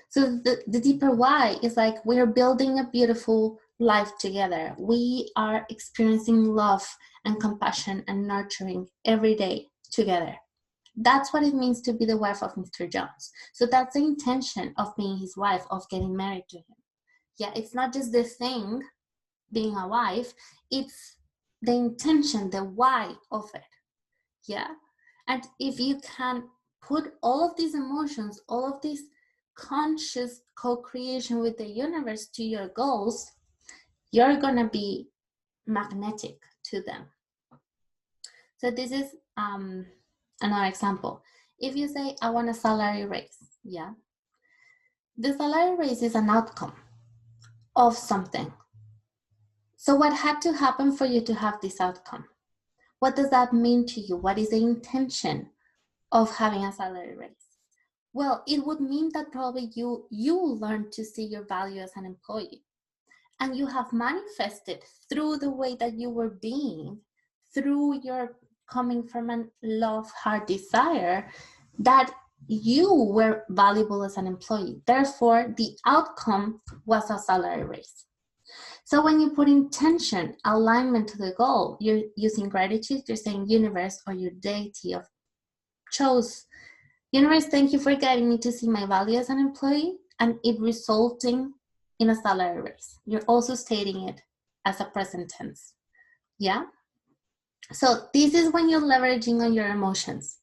So the deeper why is like, we're building a beautiful life together. We are experiencing love and compassion and nurturing every day together. That's what it means to be the wife of Mr. Jones. So that's the intention of being his wife, of getting married to him. Yeah, it's not just the thing, being a wife, it's the intention, the why of it. Yeah. And if you can put all of these emotions, all of this conscious co-creation with the universe to your goals, you're going to be magnetic to them. So this is another example. If you say, I want a salary raise, yeah, the salary raise is an outcome of something. So what had to happen for you to have this outcome? What does that mean to you? What is the intention of having a salary raise? Well, it would mean that probably you learn to see your value as an employee, and you have manifested through the way that you were being, through your coming from a love, heart desire, that you were valuable as an employee. Therefore, the outcome was a salary raise. So when you put intention, alignment to the goal, you're using gratitude, you're saying, universe or your deity of chose, universe, thank you for guiding me to see my value as an employee, and it resulting in a salary raise. You're also stating it as a present tense. Yeah? So this is when you're leveraging on your emotions.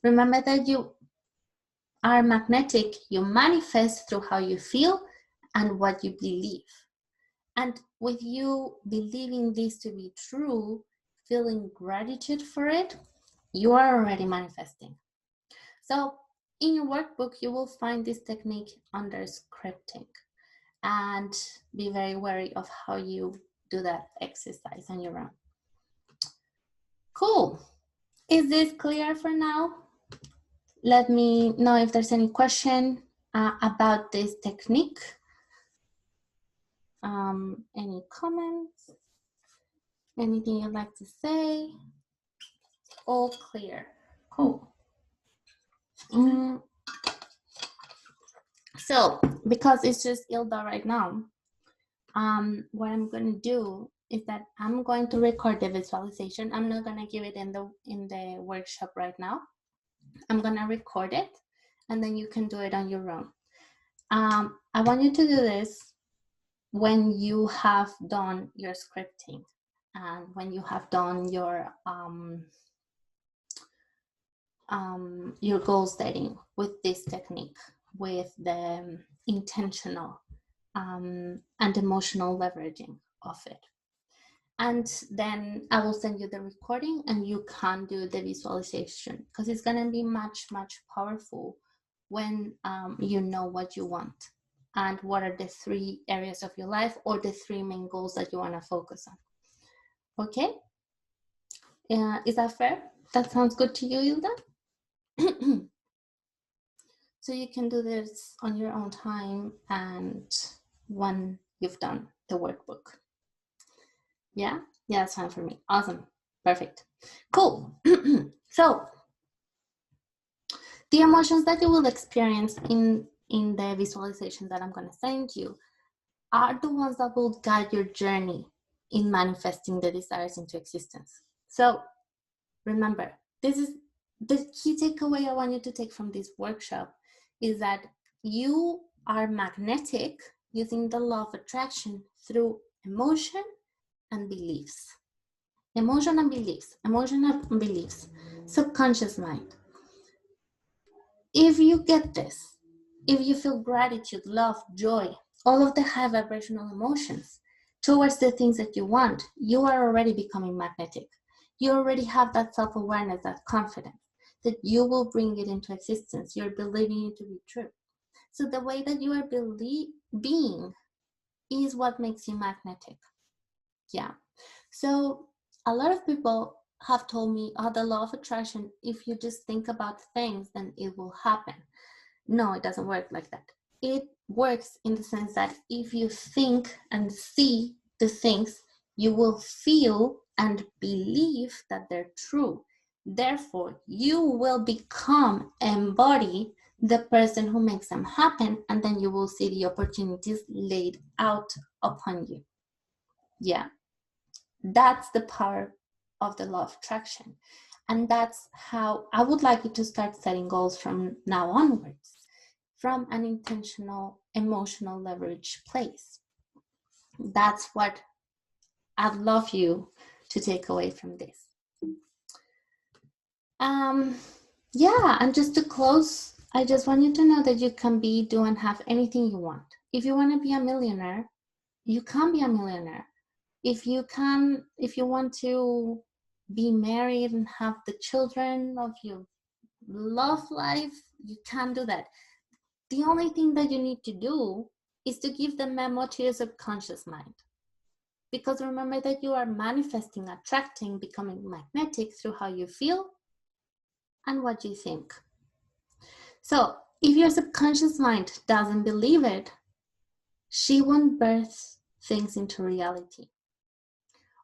Remember that you are magnetic. You manifest through how you feel and what you believe. And with you believing this to be true, feeling gratitude for it, you are already manifesting. So in your workbook, you will find this technique under scripting, and be very wary of how you do that exercise on your own. Cool. Is this clear for now? Let me know if there's any question about this technique. Any comments? Anything you'd like to say? All clear. Cool. So, because it's just Ilda right now, what I'm going to do is that I'm going to record the visualization. I'm not going to give it in the workshop right now. I'm going to record it, and then you can do it on your own. I want you to do this when you have done your scripting and when you have done your goal setting with this technique, with the intentional and emotional leveraging of it. And then I will send you the recording, and you can do the visualization, because it's going to be much, much powerful when you know what you want and what are the 3 areas of your life or the 3 main goals that you want to focus on. Okay? Is that fair? That sounds good to you, Hilda? So you can do this on your own time and when you've done the workbook. Yeah? Yeah, that's fine for me. Awesome. Perfect. Cool. So the emotions that you will experience in the visualization that I'm going to send you are the ones that will guide your journey in manifesting the desires into existence. So remember, this is the key takeaway I want you to take from this workshop, is that you are magnetic using the law of attraction through emotion and beliefs. Emotion and beliefs, subconscious mind. If you get this, if you feel gratitude, love, joy, all of the high vibrational emotions towards the things that you want, you are already becoming magnetic. You already have that self-awareness, that confidence, that you will bring it into existence. You're believing it to be true. So the way that you are being is what makes you magnetic. Yeah. So a lot of people have told me, oh, the law of attraction, if you just think about things, then it will happen. No, it doesn't work like that. It works in the sense that if you think and see the things, you will feel and believe that they're true. Therefore, you will embody the person who makes them happen, and then you will see the opportunities laid out upon you. Yeah. That's the power of the law of attraction. And that's how I would like you to start setting goals from now onwards, from an intentional emotional leverage place. That's what I'd love you to take away from this. Yeah, and just to close, I just want you to know that you can be, do, and have anything you want. If you want to be a millionaire, you can be a millionaire. If you want to be married and have the children of your love life, you can do that. The only thing that you need to do is to give the memo to your subconscious mind. Because remember that you are manifesting, attracting, becoming magnetic through how you feel and what you think. So if your subconscious mind doesn't believe it, she won't birth things into reality.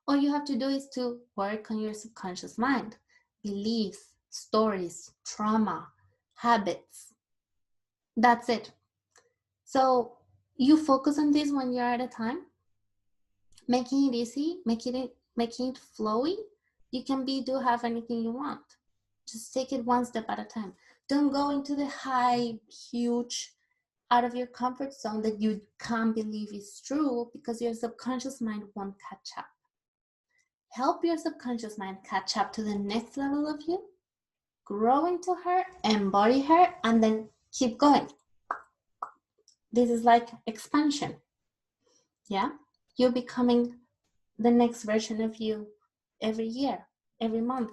All you have to do is to work on your subconscious mind, beliefs, stories, trauma, habits. That's it. So you focus on this 1 year at a time, making it easy, making it flowy. You can have anything you want. Just take it one step at a time. Don't go into the high, huge, out of your comfort zone that you can't believe is true, because your subconscious mind won't catch up. Help your subconscious mind catch up to the next level of you, grow into her, embody her, and then keep going. This is like expansion. Yeah? You're becoming the next version of you every year, every month,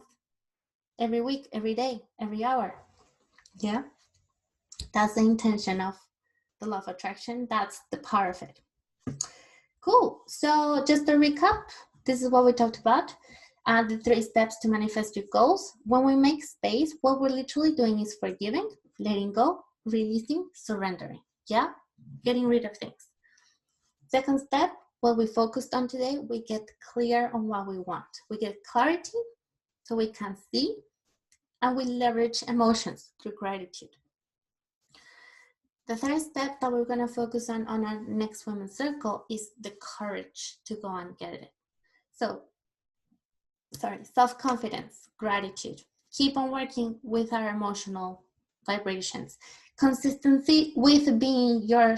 every week, every day, every hour. Yeah? That's the intention of the law of attraction. That's the power of it. Cool. So just to recap, this is what we talked about. The 3 steps to manifest your goals. When we make space, what we're literally doing is forgiving, letting go, releasing, surrendering. Yeah? Getting rid of things. Second step, what we focused on today, we get clear on what we want. We get clarity so we can see, and we leverage emotions through gratitude. The third step that we're going to focus on our next women's circle is the courage to go and get it. So, self-confidence, gratitude. Keep on working with our emotional vibrations. Consistency with being your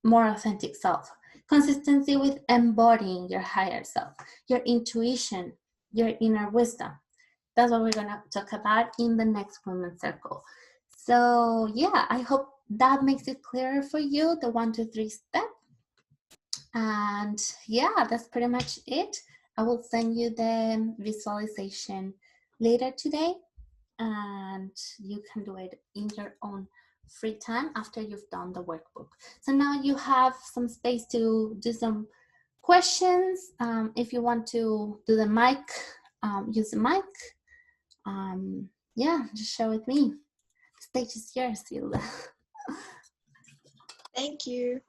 more authentic self. Consistency with embodying your higher self, your intuition, your inner wisdom. That's what we're going to talk about in the next women's circle. So yeah, I hope that makes it clearer for you, the 1, 2, 3 step. And yeah, that's pretty much it. I will send you the visualization later today, and you can do it in your own free time after you've done the workbook. So now you have some space to do some questions. If you want to do the mic, use the mic. Yeah, just share with me. The stage is yours, Hilda.
Thank you.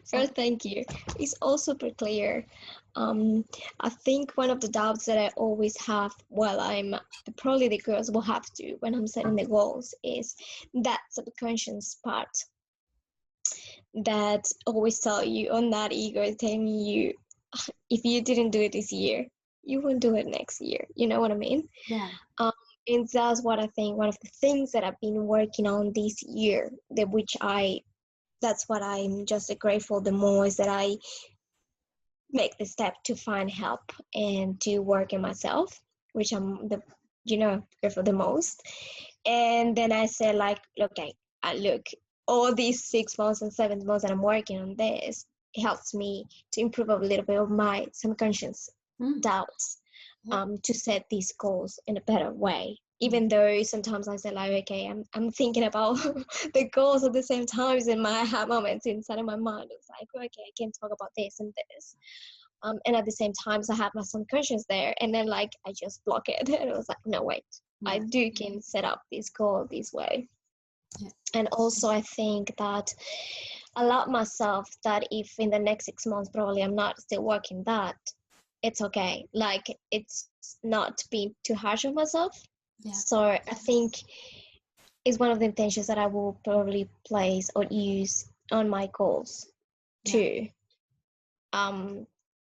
First, thank you. It's all super clear. I think one of the doubts that I always have, well, probably the girls will have to when I'm setting the goals, is that subconscious part that always tell you on that ego, telling you, if you didn't do it this year, you won't do it next year. You know what I mean?
Yeah.
And that's what I think one of the things that I've been working on this year, that's what I'm just grateful the more, is that I make the step to find help and to work in myself, which I'm grateful the most. And then I said, like, okay, look, all these 6 months and 7 months that I'm working on this helps me to improve a little bit of my subconscious doubts, to set these goals in a better way. Even though sometimes I say, like, okay, I'm thinking about the goals at the same time, and I have moments inside of my mind. It's like, okay, I can talk about this and this. And at the same time, I have my subconscious there, and then like I just block it. And it was like, no, wait, I can set up this goal this way. Yeah. And also I think that I allow myself that if in the next 6 months probably I'm not still working that, it's okay. Like, it's not being too harsh on myself. Yeah. So I think it's one of the intentions that I will probably place or use on my goals to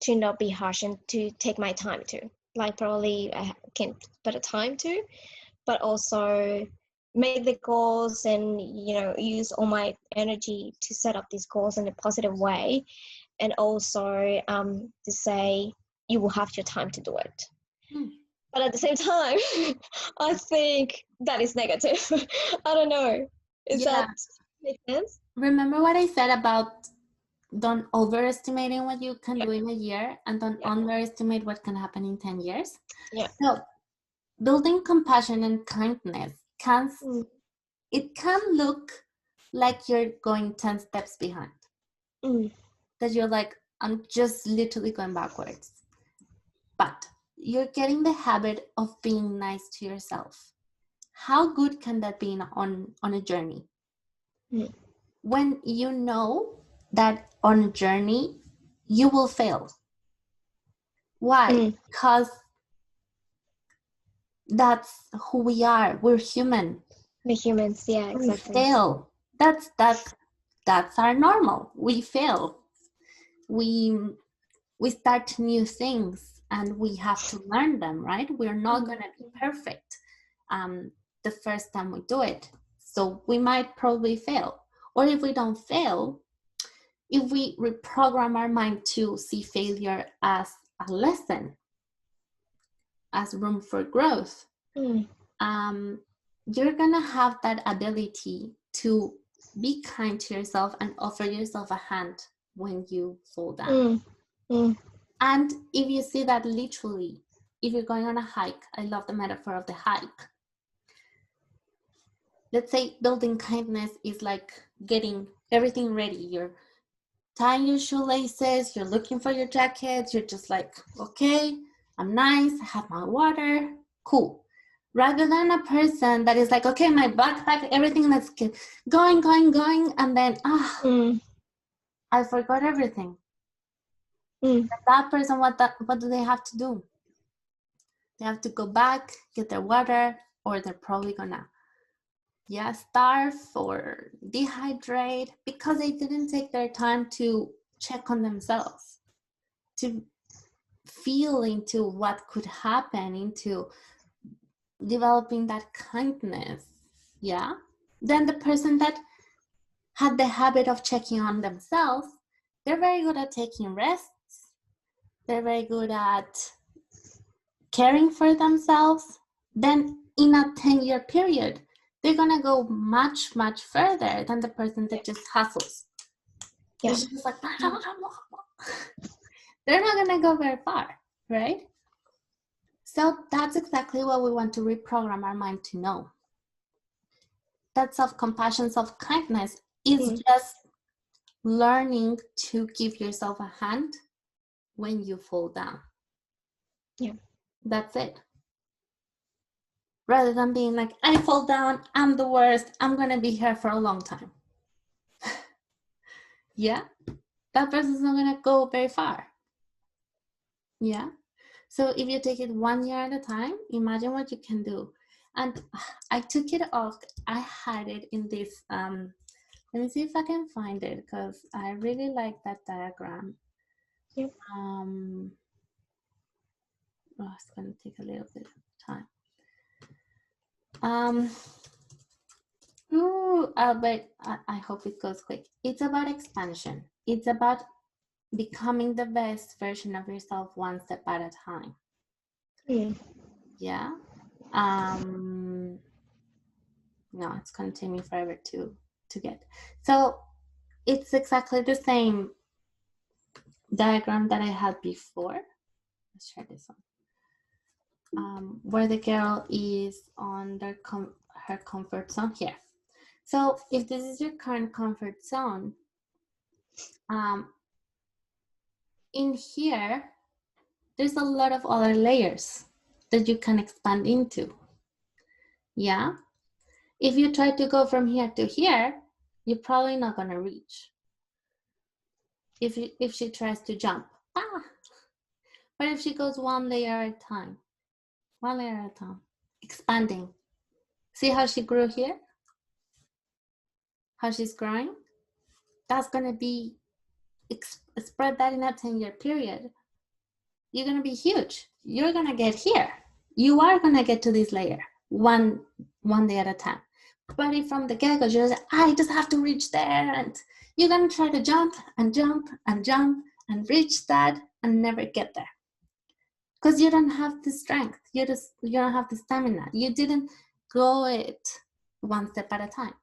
not be harsh and to take my time too. like probably I can put a time to, but also make the goals and, you know, use all my energy to set up these goals in a positive way. And also to say you will have your time to do it. But at the same time, I think that is negative. I don't know. Is that make sense?
Remember what I said about don't overestimating what you can do in a year, and don't underestimate what can happen in 10 years. So building compassion and kindness it can look like you're going 10 steps behind. That you're like, I'm just literally going backwards. But you're getting the habit of being nice to yourself. How good can that be on a journey? When you know that on a journey you will fail. Why? Because that's who we are. We're human.
We're humans, yeah, exactly.
We fail. That's our normal. We fail. We start new things and we have to learn them, right? We're not going to be perfect the first time we do it. So we might probably fail. Or if we don't fail, if we reprogram our mind to see failure as a lesson, as room for growth, you're going to have that ability to be kind to yourself and offer yourself a hand when you fall down. And if you see that literally, if you're going on a hike, I love the metaphor of the hike. Let's say building kindness is like getting everything ready. You're tying your shoelaces, you're looking for your jackets, you're just like, okay, I'm nice, I have my water, cool. Rather than a person that is like, okay, my backpack, everything, let's get going, and then, I forgot everything. That person, what do they have to do? They have to go back, get their water, or they're probably gonna starve or dehydrate because they didn't take their time to check on themselves, to feel into what could happen, into developing that kindness. Then the person that had the habit of checking on themselves, they're very good at taking rests, they're very good at caring for themselves. Then in a 10-year period, they're gonna go much, much further than the person that just hustles. They're just like, they're not gonna go very far, right? So that's exactly what we want to reprogram our mind to know. That self-compassion, self-kindness is just learning to give yourself a hand when you fall down. That's it. Rather than being like, I fall down, I'm the worst, I'm gonna be here for a long time. That person's not gonna go very far. So if you take it 1 year at a time, imagine what you can do. And I took it off, I had it in this, let me see if I can find it, because I really like that diagram. It's gonna take a little bit of time. But I hope it goes quick. It's about expansion. It's about becoming the best version of yourself one step at a time. No, it's going to take me forever to get. So it's exactly the same diagram that I had before. Let's try this one. Where the girl is on her comfort zone here. So if this is your current comfort zone, in here, there's a lot of other layers that you can expand into. If you try to go from here to here, you're probably not going to reach. If she tries to jump, but if she goes one layer at a time, expanding. See how she grew here? How she's growing? That's going to be, spread that in a 10-year period. You're going to be huge. you're gonna get here. You are gonna get to this layer one day at a time. But if from the get-go you're like, I just have to reach there, and you're gonna try to jump and jump and jump and reach that and never get there. Because you don't have the strength, you don't have the stamina. You didn't go it one step at a time.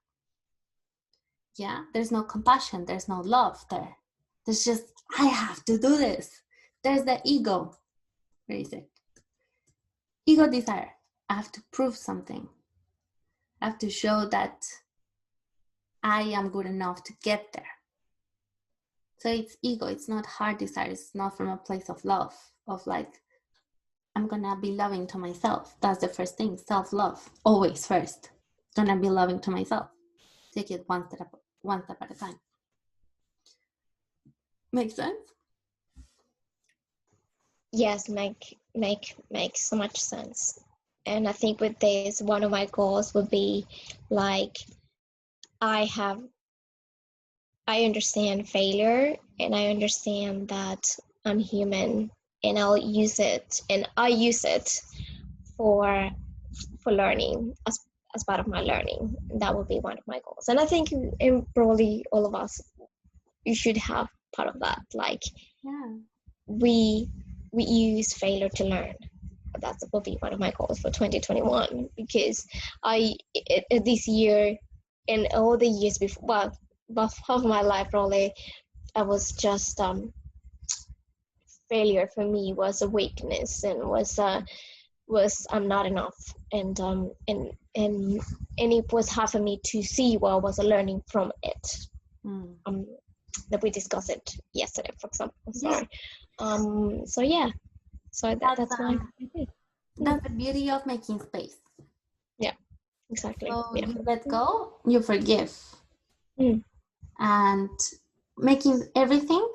Yeah, there's no compassion, there's no love there. There's just, I have to do this. There's the ego. Where is it? Ego desire. I have to prove something. I have to show that I am good enough to get there. So it's ego, it's not heart desire, it's not from a place of love, of like, I'm gonna be loving to myself. That's the first thing, self-love, always first. Gonna be loving to myself. Take it one step at a time. Makes sense?
Yes, makes so much sense. And I think with this, one of my goals would be like, I understand failure, and I understand that I'm human, and I use it for learning as part of my learning. That would be one of my goals. And I think probably all of us, you should have part of that. Like,
yeah,
we use failure to learn. That will be one of my goals for 2021, because this year and all the years before, well, half of my life probably, I was just failure for me was a weakness, and was I'm not enough, and it was hard for me to see what I was learning from it. That we discussed it yesterday, for example. Sorry. Yeah. So yeah, so that's why
that's the beauty of making space.
Yeah, exactly.
So
yeah.
You let go, you forgive, and making everything,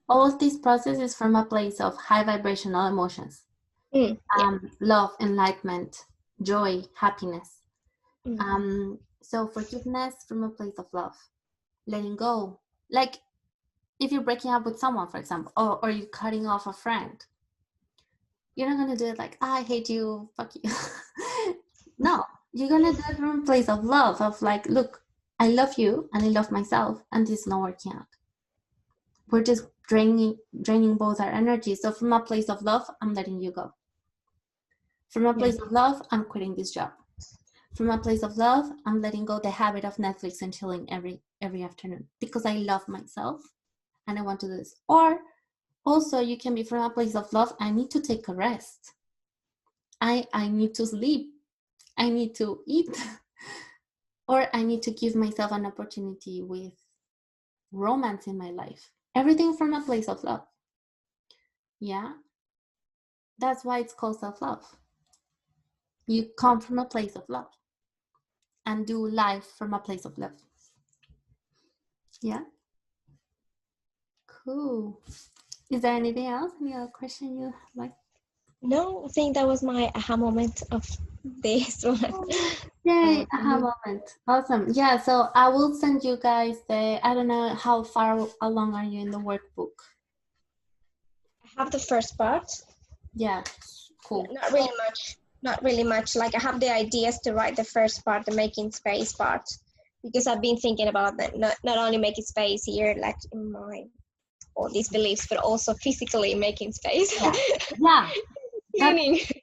all of these processes from a place of high vibrational emotions. Love, enlightenment, joy, happiness. So forgiveness from a place of love, letting go. Like if you're breaking up with someone, for example, or you're cutting off a friend, you're not gonna do it like, I hate you, fuck you. No, you're gonna do it from a place of love, of like, look, I love you and I love myself, and this is not working out. We're just draining both our energy. So from a place of love, I'm letting you go. From a place of love, I'm quitting this job. From a place of love, I'm letting go the habit of Netflix and chilling every afternoon, because I love myself and I want to do this. Or also you can be from a place of love, I need to take a rest. I need to sleep. I need to eat. Or I need to give myself an opportunity with romance in my life. Everything from a place of love. Yeah. That's why it's called self-love. You come from a place of love and do life from a place of love. Yeah. Cool. Is there anything else? Any other question you like?
No, I think that was my aha moment of this one.
Yay, aha moment. Awesome. Yeah, so I will send you guys I don't know how far along are you in the workbook?
I have the first part.
Yeah, cool.
Not really much. Like, I have the ideas to write the first part, the making space part, because I've been thinking about that, not only making space here, like in my all these beliefs, but also physically making space.
Yeah.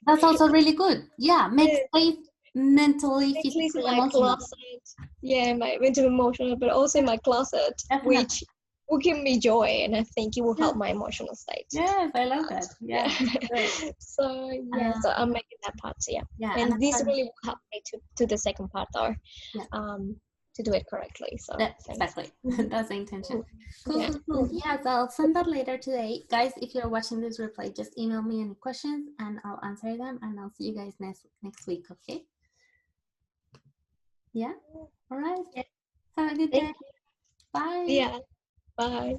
That's also really good. Yeah, make space mentally, physically, emotionally.
Yeah, my mental, emotional, but also in my closet,
Definitely.
which will give me joy, and I think it will help my emotional state.
Yes, I love that. Yeah.
So so I'm making that part. And this really will help me to the second part, or to do it correctly. So
exactly. That's the intention. Cool. Yeah, so I'll send that later today. Guys, if you're watching this replay, just email me any questions and I'll answer them, and I'll see you guys next week, okay? Yeah? All right. Have a good day. Bye.
Yeah. Bye.